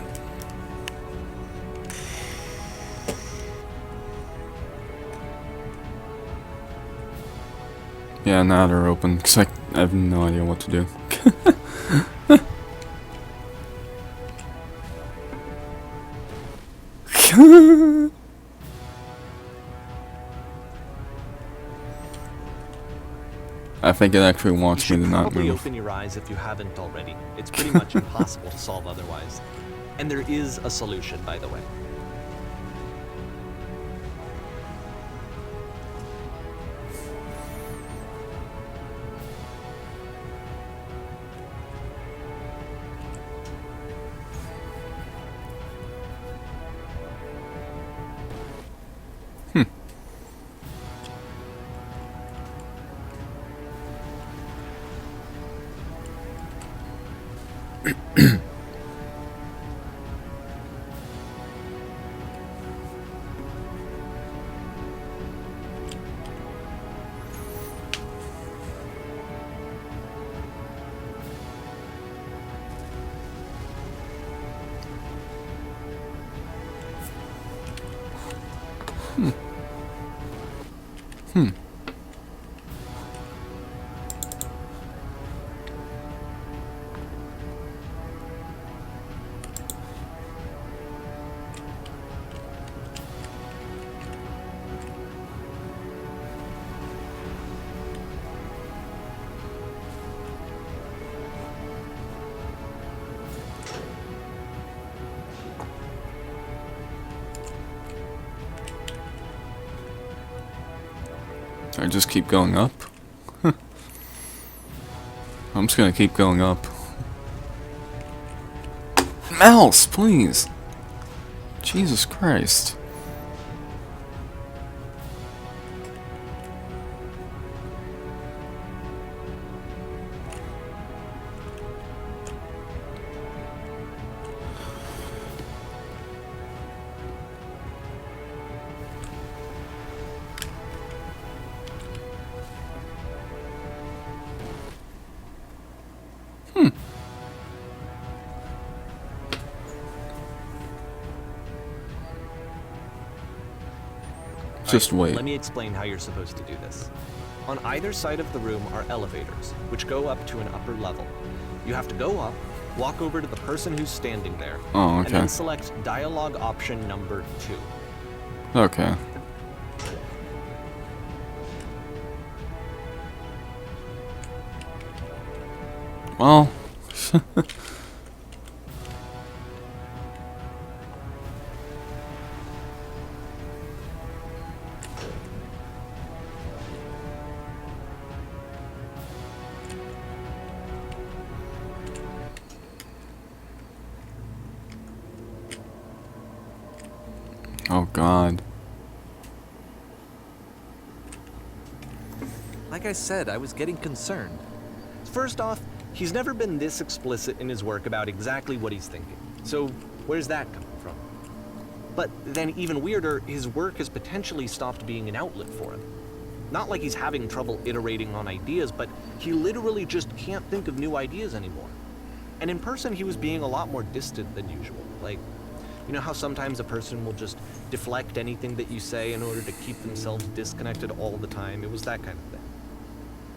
Yeah, now they're open, because I have no idea what to do. I think it actually wants me to not Probably move. open your eyes if you haven't already. It's pretty much impossible to solve otherwise. And there is a solution, by the way. Hmm. I just keep going up. I'm just gonna keep going up. Mouse, please! Jesus Christ. Just wait. Let me explain how you're supposed to do this. On either side of the room are elevators, which go up to an upper level. You have to go up, walk over to the person who's standing there, Oh, and okay. then select dialogue option number 2. Okay. Well... Oh God. Like I said, I was getting concerned. First off, he's never been this explicit in his work about exactly what he's thinking. So where's that coming from? But then even weirder, his work has potentially stopped being an outlet for him. Not like he's having trouble iterating on ideas, but he literally just can't think of new ideas anymore. And in person, he was being a lot more distant than usual. Like, you know how sometimes a person will just deflect anything that you say in order to keep themselves disconnected all the time? It was that kind of thing.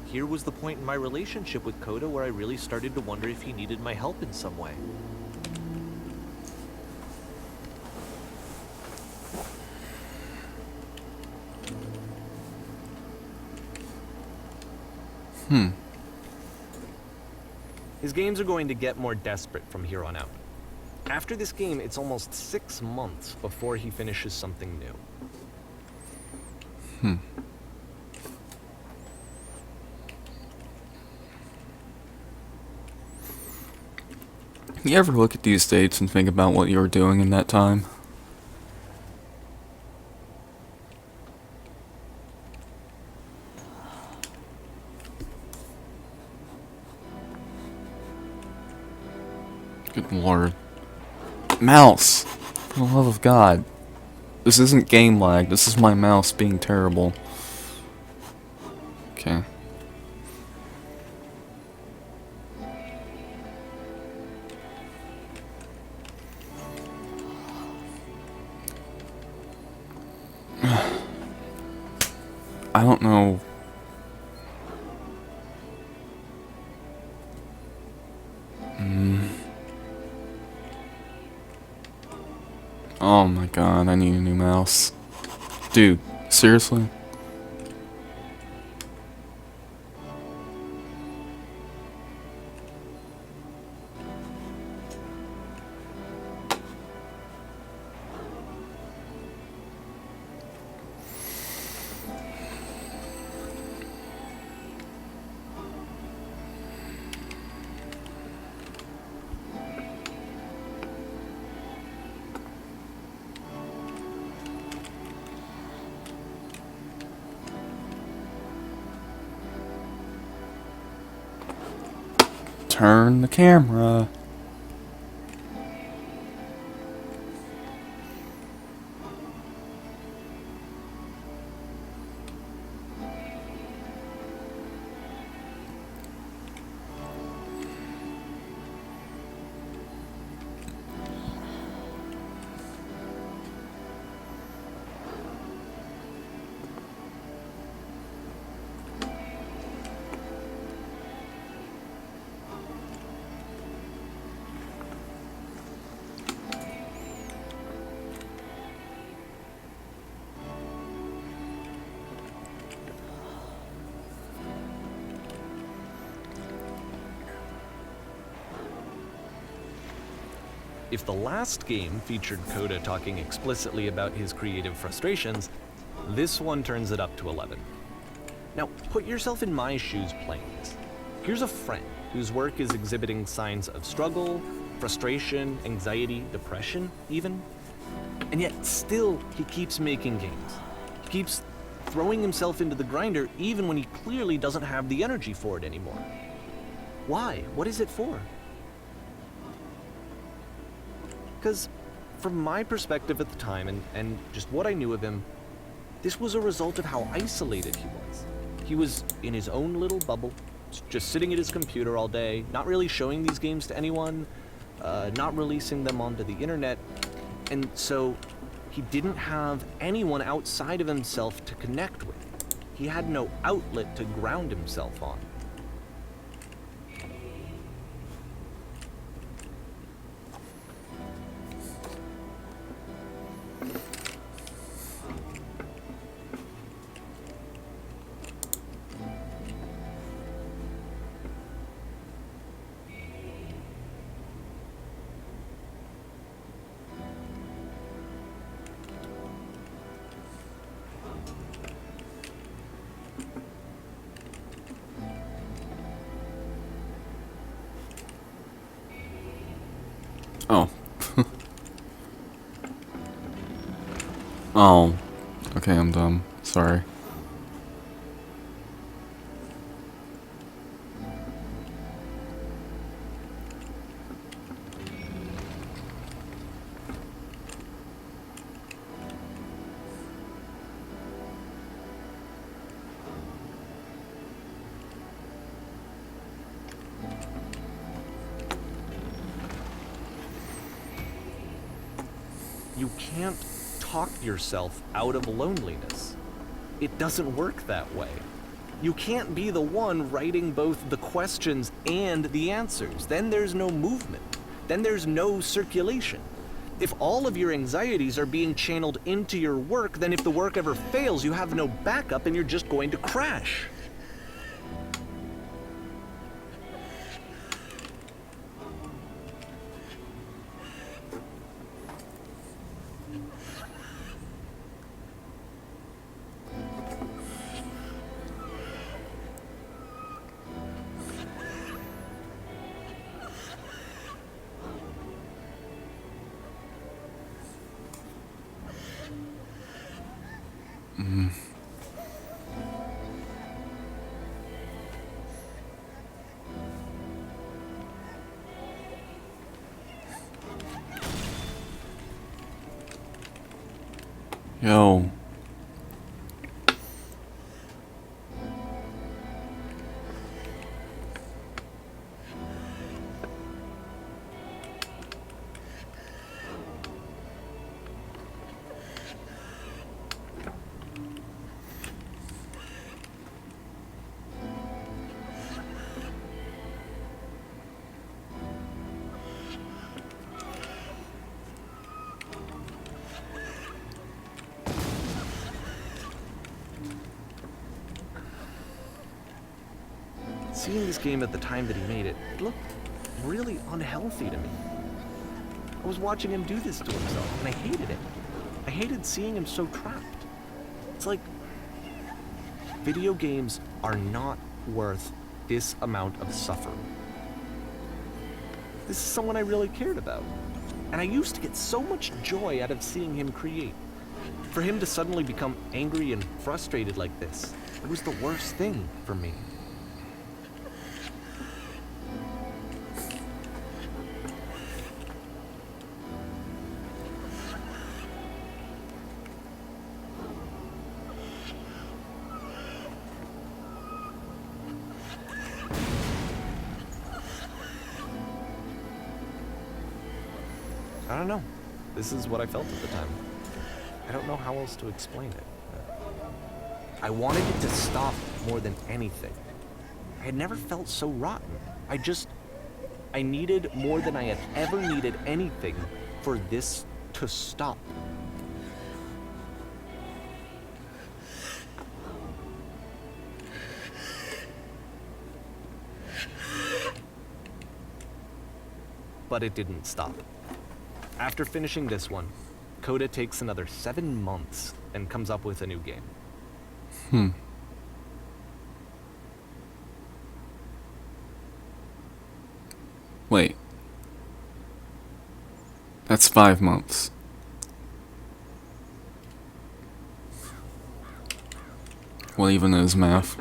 Here was the point in my relationship with Coda where I really started to wonder if he needed my help in some way. His games are going to get more desperate from here on out. After this game, it's almost 6 months before he finishes something new. You ever look at these dates and think about what you were doing in that time? Good lord. Mouse! For the love of God. This isn't game lag, this is my mouse being terrible. Okay. I don't know. Oh my god, I need a new mouse. Dude, seriously? Turn the camera. If the last game featured Coda talking explicitly about his creative frustrations, this one turns it up to 11. Now, put yourself in my shoes playing this. Here's a friend whose work is exhibiting signs of struggle, frustration, anxiety, depression, even. And yet, still, he keeps making games. He keeps throwing himself into the grinder even when he clearly doesn't have the energy for it anymore. Why? What is it for? Because from my perspective at the time and just what I knew of him, this was a result of how isolated he was. He was in his own little bubble, just sitting at his computer all day, not really showing these games to anyone, not releasing them onto the internet, and so he didn't have anyone outside of himself to connect with. He had no outlet to ground himself on. Oh. Oh. Okay, I'm dumb. Sorry. You can't talk yourself out of loneliness. It doesn't work that way. You can't be the one writing both the questions and the answers. Then there's no movement. Then there's no circulation. If all of your anxieties are being channeled into your work, then if the work ever fails, you have no backup and you're just going to crash. Yo. Seeing this game at the time that he made it, it looked really unhealthy to me. I was watching him do this to himself, and I hated it. I hated seeing him so trapped. It's like, video games are not worth this amount of suffering. This is someone I really cared about, and I used to get so much joy out of seeing him create. For him to suddenly become angry and frustrated like this, it was the worst thing for me. I don't know. This is what I felt at the time. I don't know how else to explain it. I wanted it to stop more than anything. I had never felt so rotten. I needed more than I had ever needed anything for this to stop. But it didn't stop. After finishing this one, Coda takes another 7 months and comes up with a new game. Wait. That's 5 months. Well, even is math.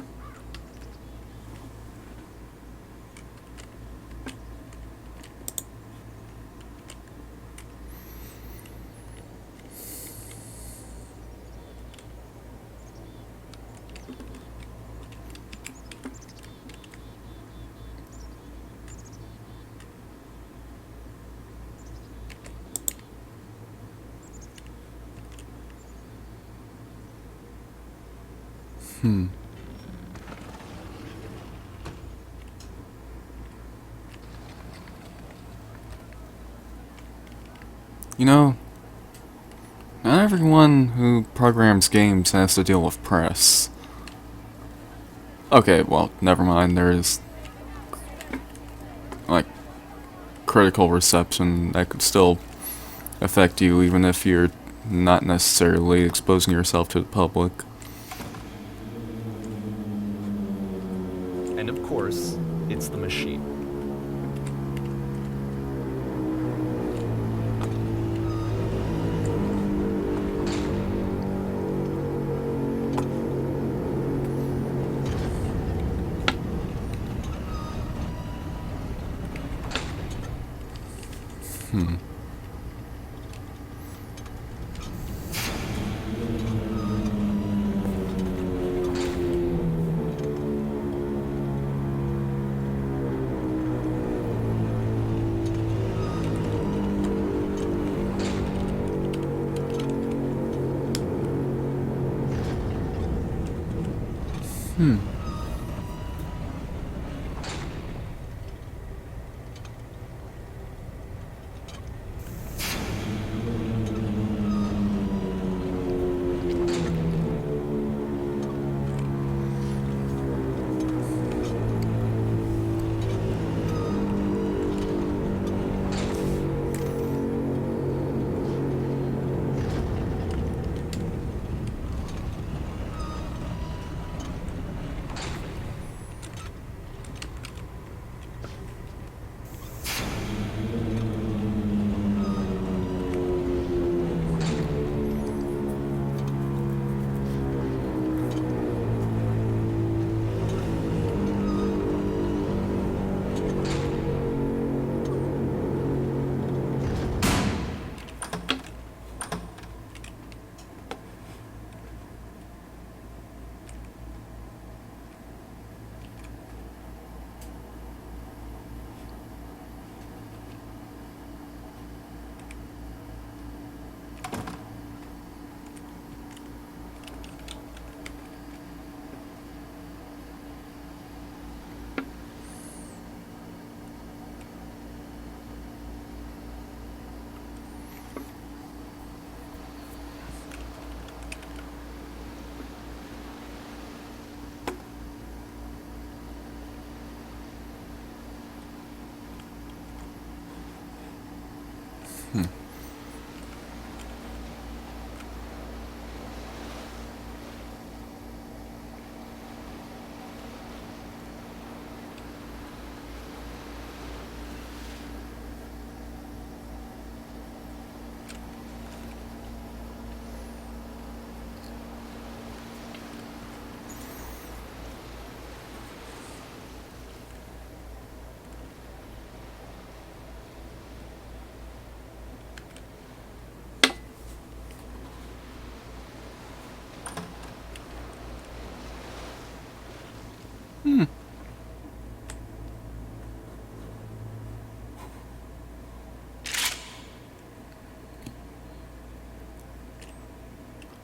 You know, not everyone who programs games has to deal with press. Okay, well, never mind. There is, like, critical reception that could still affect you even if you're not necessarily exposing yourself to the public. And of course, it's the machine.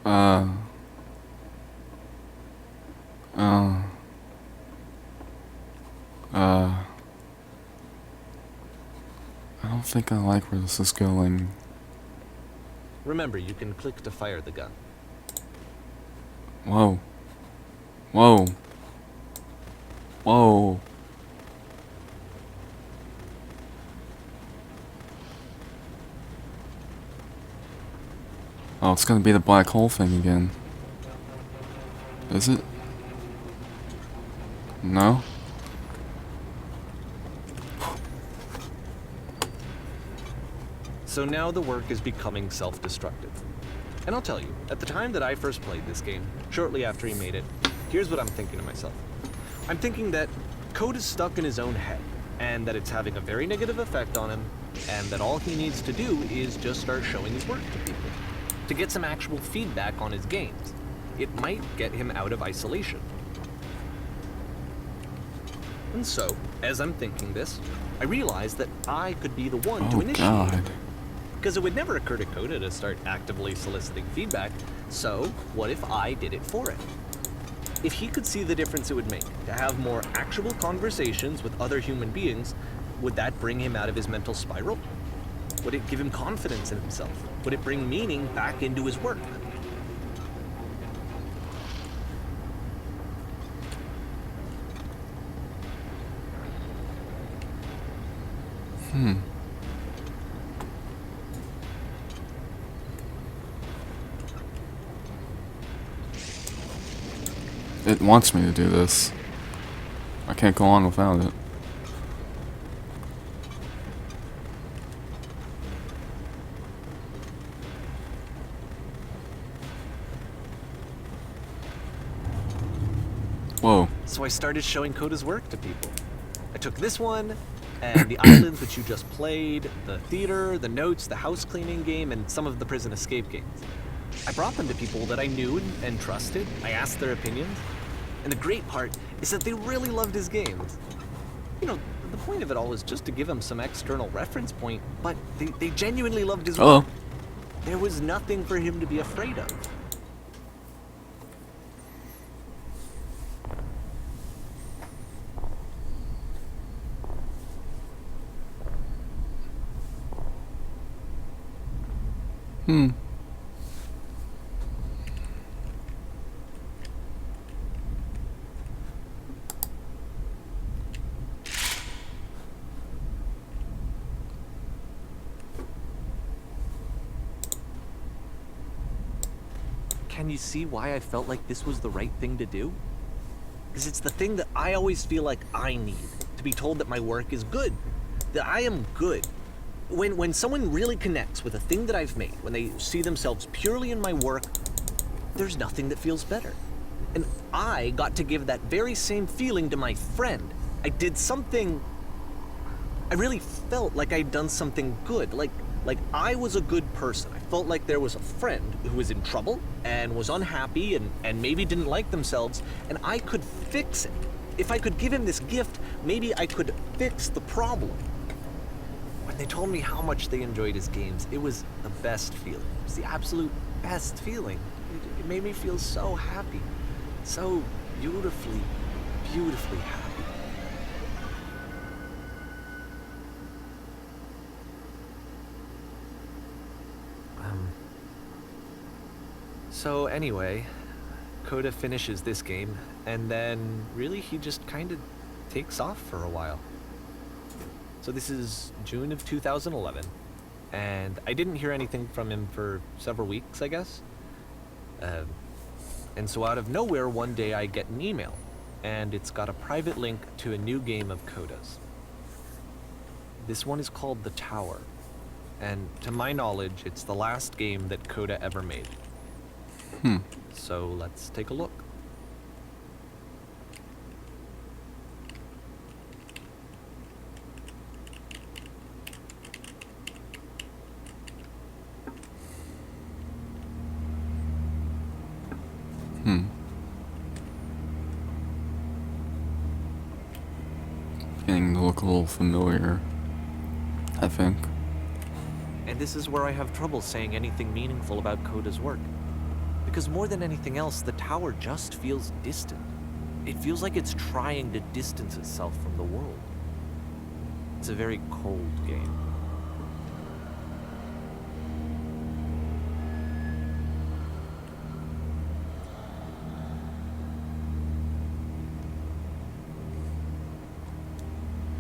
Uh, uh, I don't think I like where this is going. Remember, you can click to fire the gun. Whoa. Whoa. Whoa. Oh, it's gonna be the black hole thing again. Is it? No? So now the work is becoming self-destructive. And I'll tell you, at the time that I first played this game, shortly after he made it, here's what I'm thinking to myself. I'm thinking that Code is stuck in his own head, and that it's having a very negative effect on him, and that all he needs to do is just start showing his work to people, to get some actual feedback on his games. It might get him out of isolation. And so, as I'm thinking this, I realize that I could be the one to Oh initiate god. it. Because it would never occur to Coda to start actively soliciting feedback, so what if I did it for him? If he could see the difference it would make to have more actual conversations with other human beings, would that bring him out of his mental spiral? Would it give him confidence in himself? Would it bring meaning back into his work? It wants me to do this. I can't go on without it. Whoa. So I started showing Coda's work to people. I took this one, and the islands which you just played, the theater, the notes, the house cleaning game, and some of the prison escape games. I brought them to people that I knew and trusted. I asked their opinions. And the great part is that they really loved his games. You know, the point of it all is just to give him some external reference point, but they genuinely loved his Hello. work. There was nothing for him to be afraid of. Can you see why I felt like this was the right thing to do? Because it's the thing that I always feel like I need, to be told that my work is good, that I am good. When someone really connects with a thing that I've made, when they see themselves purely in my work, there's nothing that feels better. And I got to give that very same feeling to my friend. I did something... I really felt like I'd done something good, like I was a good person. I felt like there was a friend who was in trouble and was unhappy and maybe didn't like themselves, and I could fix it. If I could give him this gift, maybe I could fix the problem. When they told me how much they enjoyed his games, it was the best feeling. It was the absolute best feeling. It made me feel so happy. So beautifully, beautifully happy. So anyway, Coda finishes this game, and then really he just kind of takes off for a while. So this is June of 2011, and I didn't hear anything from him for several weeks, I guess. And so out of nowhere, one day I get an email, and it's got a private link to a new game of Coda's. This one is called The Tower, and to my knowledge, it's the last game that Coda ever made. So let's take a look. Beginning to look a little familiar, I think. And this is where I have trouble saying anything meaningful about Coda's work. Because more than anything else, the tower just feels distant. It feels like it's trying to distance itself from the world. It's a very cold game.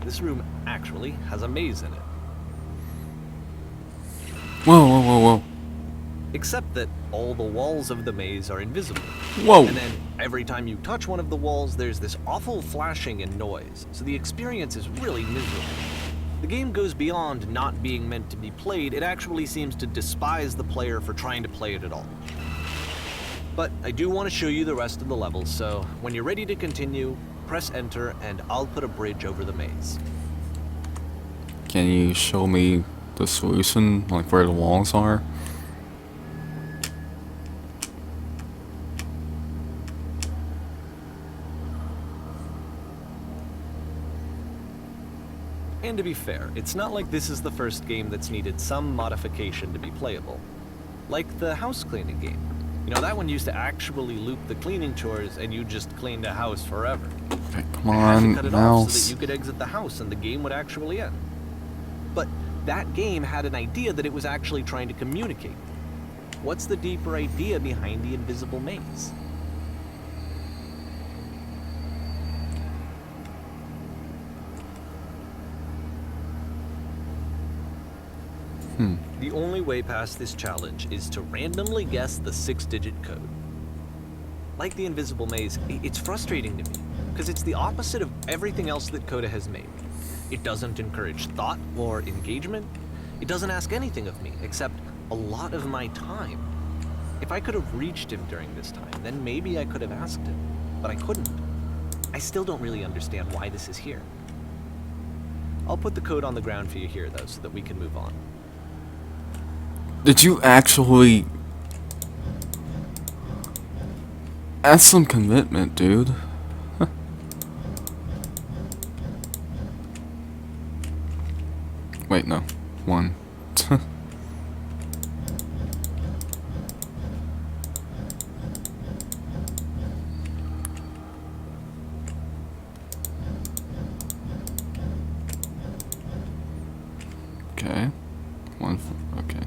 This room actually has a maze in it. Whoa, whoa, whoa, whoa. Except that all the walls of the maze are invisible. Whoa! And then every time you touch one of the walls, there's this awful flashing and noise, so the experience is really miserable. The game goes beyond not being meant to be played, it actually seems to despise the player for trying to play it at all. But I do want to show you the rest of the levels, so when you're ready to continue, press enter and I'll put a bridge over the maze. Can you show me the solution, like where the walls are? And to be fair, it's not like this is the first game that's needed some modification to be playable. Like the house cleaning game. You know, that one used to actually loop the cleaning chores and you just cleaned a house forever. Okay, come I had to on, cut it off so mouse. that you could exit the house and the game would actually end. But that game had an idea that it was actually trying to communicate. What's the deeper idea behind the invisible maze? The only way past this challenge is to randomly guess the 6-digit code. Like the invisible maze, it's frustrating to me, because it's the opposite of everything else that Coda has made. It doesn't encourage thought or engagement. It doesn't ask anything of me, except a lot of my time. If I could have reached him during this time, then maybe I could have asked him, but I couldn't. I still don't really understand why this is here. I'll put the code on the ground for you here, though, so that we can move on. Did you actually... That's some commitment, dude. Wait, no. 1. Okay. 1. Okay.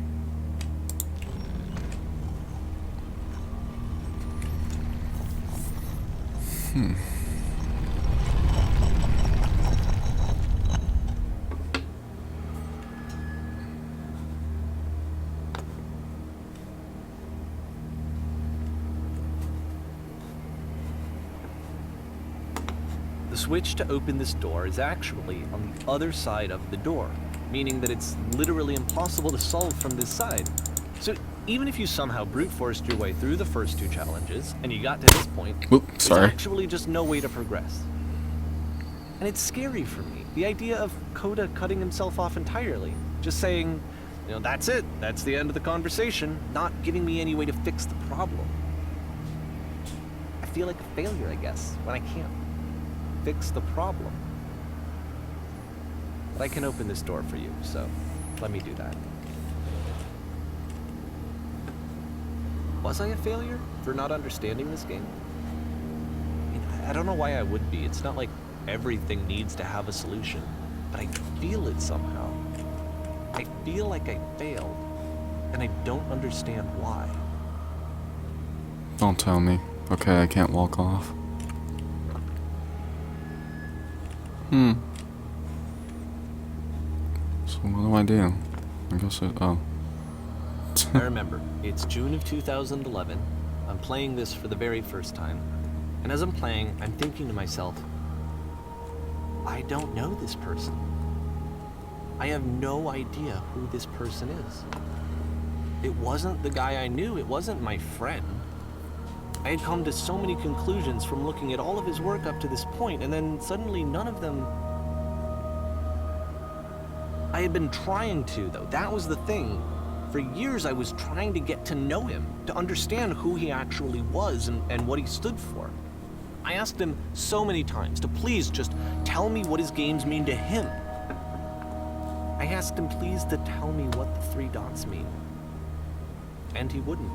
The switch to open this door is actually on the other side of the door, meaning that it's literally impossible to solve from this side. So even if you somehow brute forced your way through the first 2 challenges, and you got to this point, there's actually just no way to progress. And it's scary for me, the idea of Coda cutting himself off entirely, just saying, you know, that's it, that's the end of the conversation, not giving me any way to fix the problem. I feel like a failure, I guess, when I can't fix the problem. But I can open this door for you, so let me do that. Was I a failure for not understanding this game? I mean, I don't know why I would be. It's not like everything needs to have a solution, but I feel it somehow. I feel like I failed, and I don't understand why. Don't tell me. Okay, I can't walk off. So what do? I guess it... Oh. I remember, it's June of 2011. I'm playing this for the very first time. And as I'm playing, I'm thinking to myself, I don't know this person. I have no idea who this person is. It wasn't the guy I knew, it wasn't my friend. I had come to so many conclusions from looking at all of his work up to this point, and then suddenly none of them... I had been trying to, though. That was the thing. For years I was trying to get to know him, to understand who he actually was and what he stood for. I asked him so many times to please just tell me what his games mean to him. I asked him please to tell me what the 3 dots mean. And he wouldn't.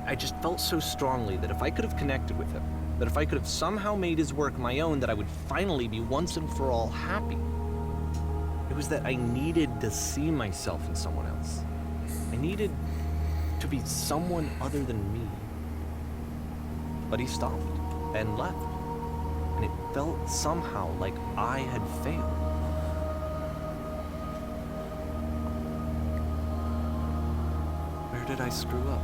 I just felt so strongly that if I could have connected with him, that if I could have somehow made his work my own, that I would finally be once and for all happy. It was that I needed to see myself in someone else. I needed to be someone other than me. But he stopped and left, and it felt somehow like I had failed. Where did I screw up?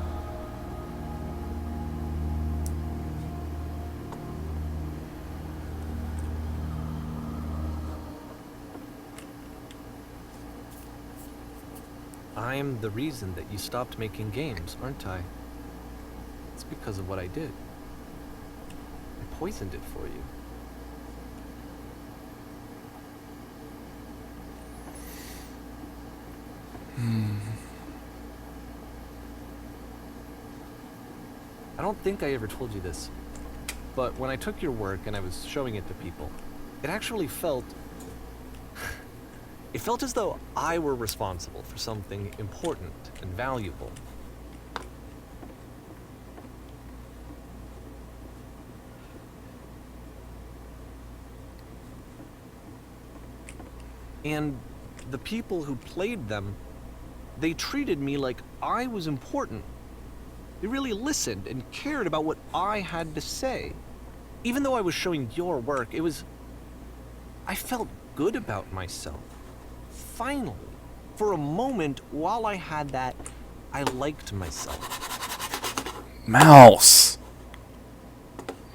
I'm the reason that you stopped making games, aren't I? It's because of what I did. I poisoned it for you. I don't think I ever told you this, but when I took your work and I was showing it to people, it actually felt... it felt as though I were responsible for something important and valuable. And the people who played them, they treated me like I was important. They really listened and cared about what I had to say. Even though I was showing your work, I felt good about myself. Finally, for a moment, while I had that, I liked myself. Mouse!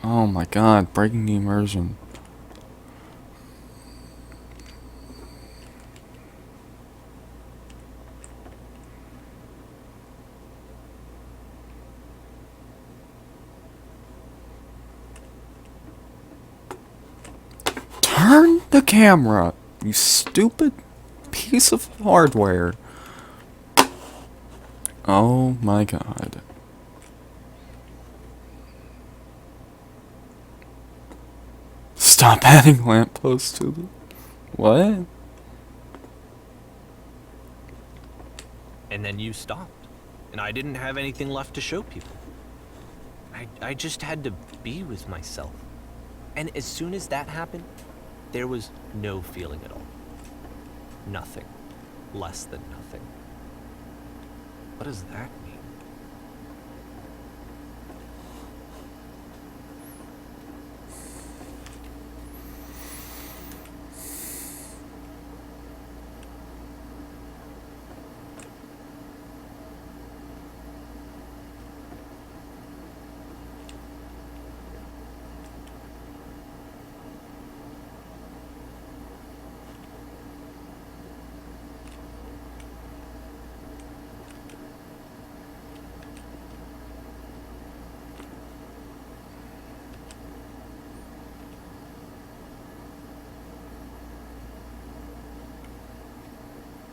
Oh my god, breaking the immersion. Turn the camera, you stupid piece of hardware. Oh my god. Stop adding lampposts to the... What? And then you stopped, and I didn't have anything left to show people. I just had to be with myself. And as soon as that happened, there was no feeling at all. Nothing. Less than nothing. What does that mean?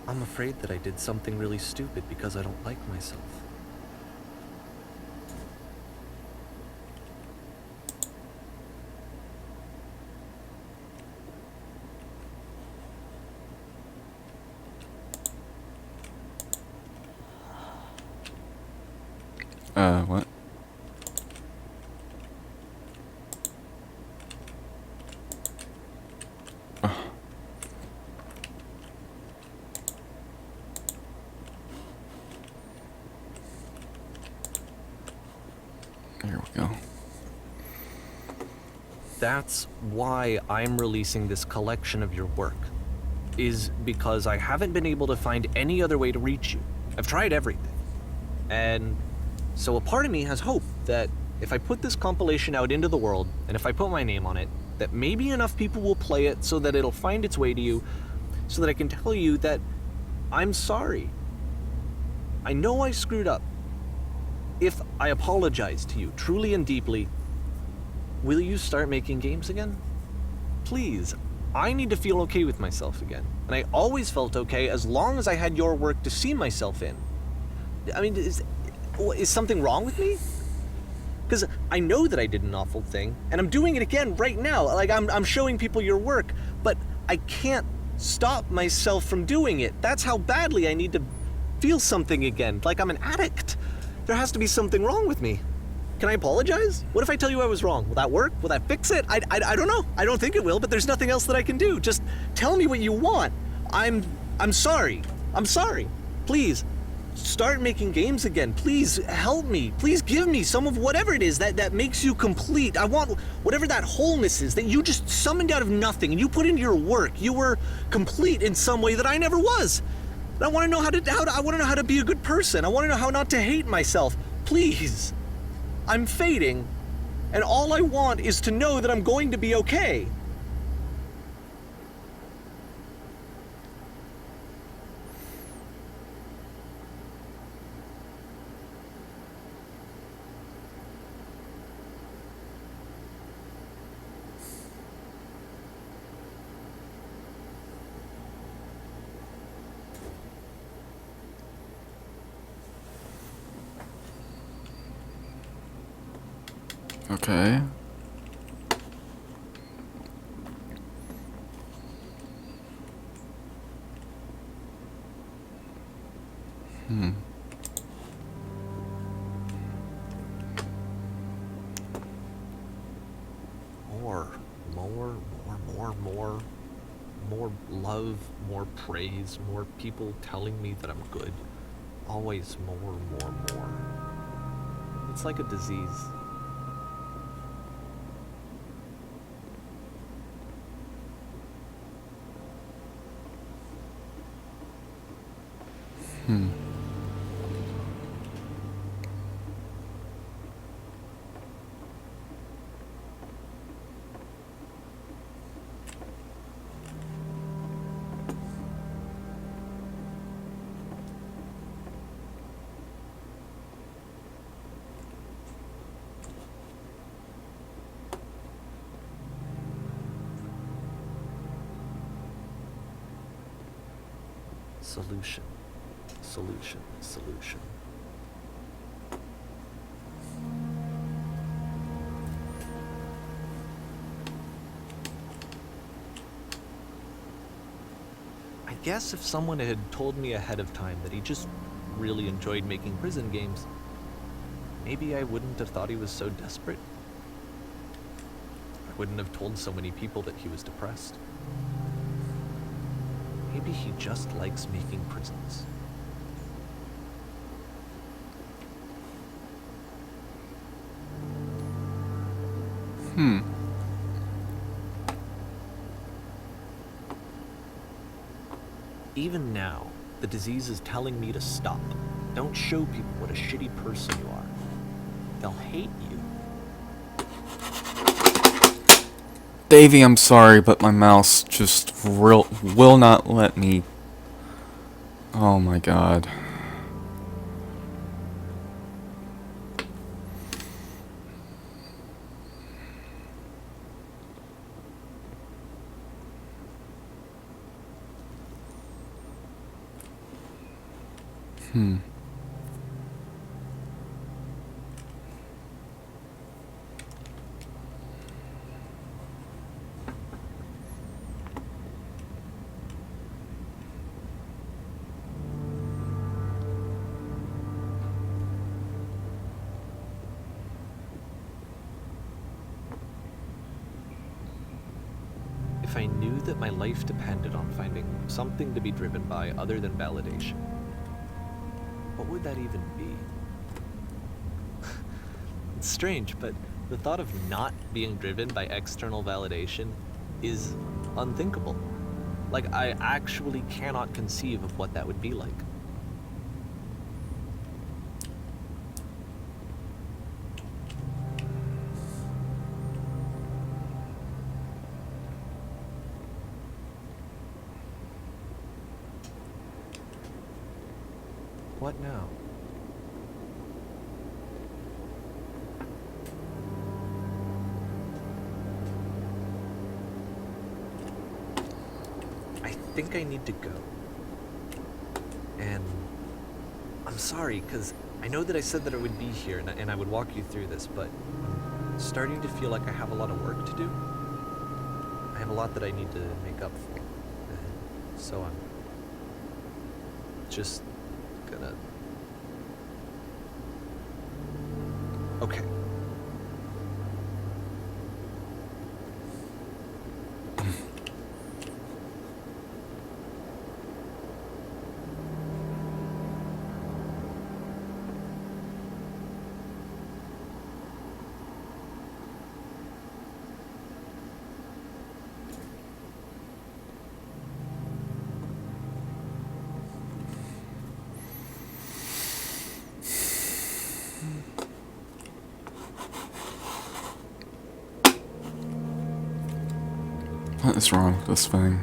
I'm afraid that I did something really stupid because I don't like myself. What? There we go. That's why I'm releasing this collection of your work, is because I haven't been able to find any other way to reach you. I've tried everything. And so a part of me has hope that if I put this compilation out into the world, and if I put my name on it, that maybe enough people will play it so that it'll find its way to you, so that I can tell you that I'm sorry. I know I screwed up. If I apologize to you truly and deeply, will you start making games again? Please, I need to feel okay with myself again. And I always felt okay as long as I had your work to see myself in. I mean, is something wrong with me? Because I know that I did an awful thing, and I'm doing it again right now. Like, I'm showing people your work, but I can't stop myself from doing it. That's how badly I need to feel something again, like I'm an addict. There has to be something wrong with me. Can I apologize? What if I tell you I was wrong? Will that work? Will that fix it? I don't know. I don't think it will, but there's nothing else that I can do. Just tell me what you want. I'm sorry. I'm sorry. Please. start making games again. Please help me. Please give me some of whatever it is that makes you complete. I want whatever that wholeness is that you just summoned out of nothing and you put into your work. You were complete in some way that I never was. And I want to know I want to know how to be a good person. I want to know how not to hate myself. Please. I'm fading, and all I want is to know that I'm going to be okay. Okay. More love, more praise, more people telling me that I'm good. Always more. It's like a disease. Solution. I guess if someone had told me ahead of time that he just really enjoyed making prison games, maybe I wouldn't have thought he was so desperate. I wouldn't have told so many people that he was depressed. Maybe he just likes making prisons. Even now, the disease is telling me to stop. Don't show people what a shitty person you are. They'll hate you. Davey, I'm sorry, but my mouse just will not let me. Oh my god. If I knew that my life depended on finding something to be driven by other than validation, what would that even be? It's strange, but the thought of not being driven by external validation is unthinkable. Like, I actually cannot conceive of what that would be like. What now? I think I need to go. And I'm sorry, because I know that I said that I would be here and I would walk you through this, but I'm starting to feel like I have a lot of work to do. I have a lot that I need to make up for. So I'm just gonna... Okay. What is wrong with this thing?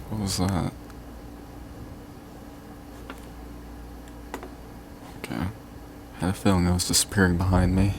What was that? Okay. Had a feeling it was disappearing behind me.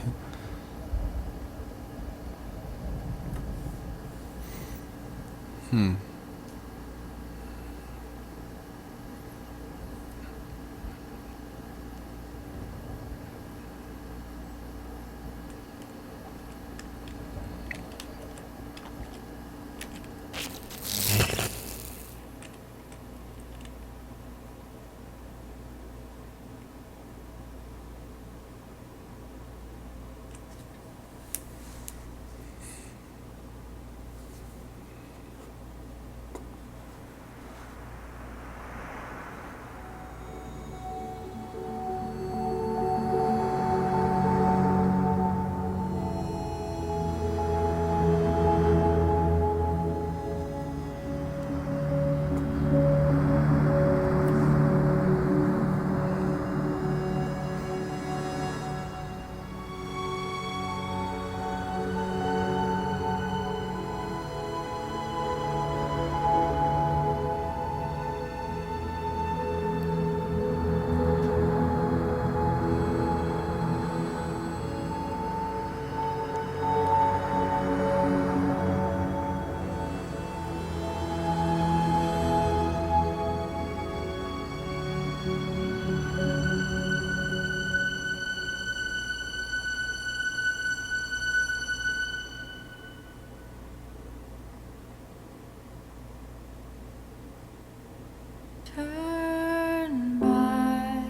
Turn back,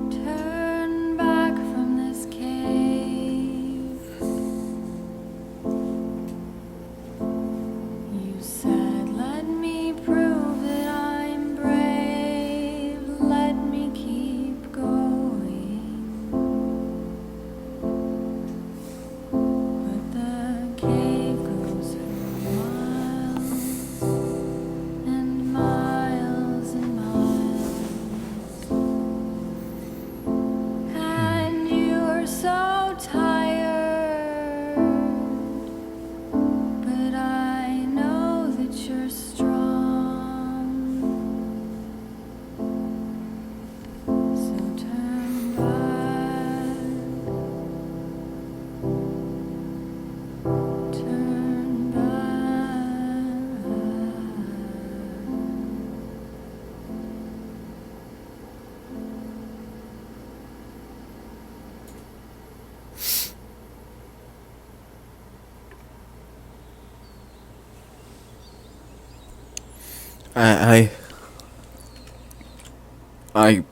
turn back from this cave. You said, let me prove that I'm brave, let me keep going. But the cave goes for miles and miles and miles, and you're so tired, but I know that you're strong, so turn back, turn back. I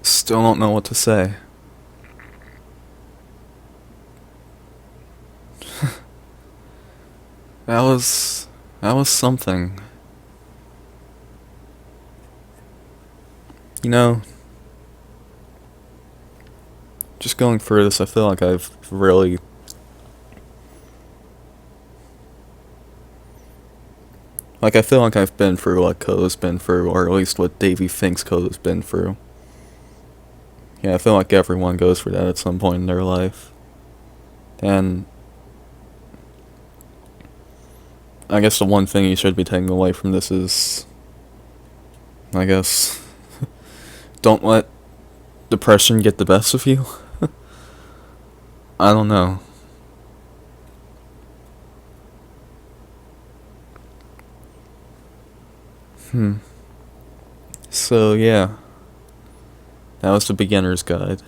still don't know what to say. That was something. You know, just going through this, I feel like I've Like, I feel like I've been through what Koto's been through, or at least what Davey thinks Koto's been through. Yeah, I feel like everyone goes through that at some point in their life. And I guess the one thing you should be taking away from this is, I guess, don't let depression get the best of you. I don't know. So, yeah. That was the beginner's guide.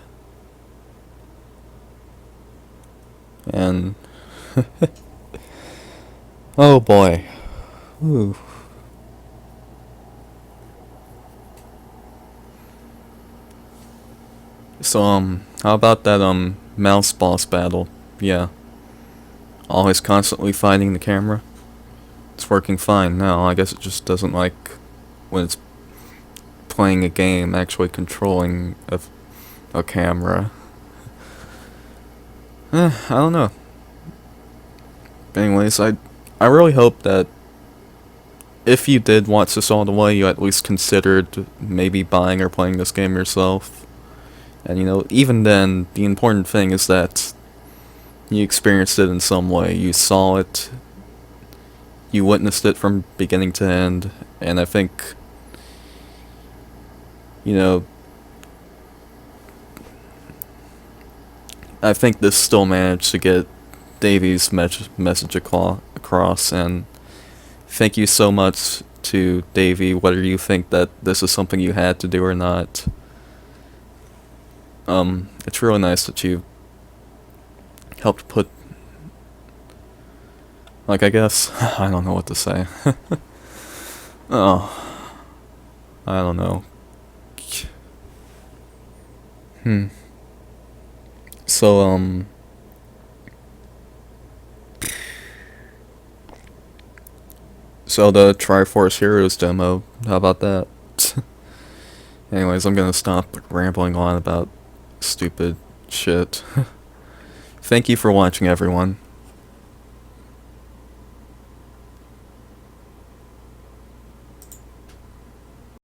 And oh boy. Ooh. So, how about that, mouse boss battle? Yeah. Always constantly fighting the camera. It's working fine now. I guess it just doesn't like when it's playing a game, actually controlling a camera. I don't know. Anyways, I really hope that if you did watch this all the way, you at least considered maybe buying or playing this game yourself. And you know, even then, the important thing is that you experienced it in some way. You saw it, you witnessed it from beginning to end, and I think, you know, I think this still managed to get Davey's message across, and thank you so much to Davey, whether you think that this is something you had to do or not. It's really nice that you helped put, like, I guess, I don't know what to say. Oh, I don't know. So, so the Triforce Heroes demo, how about that? Anyways, I'm gonna stop rambling on about stupid shit. Thank you for watching, everyone.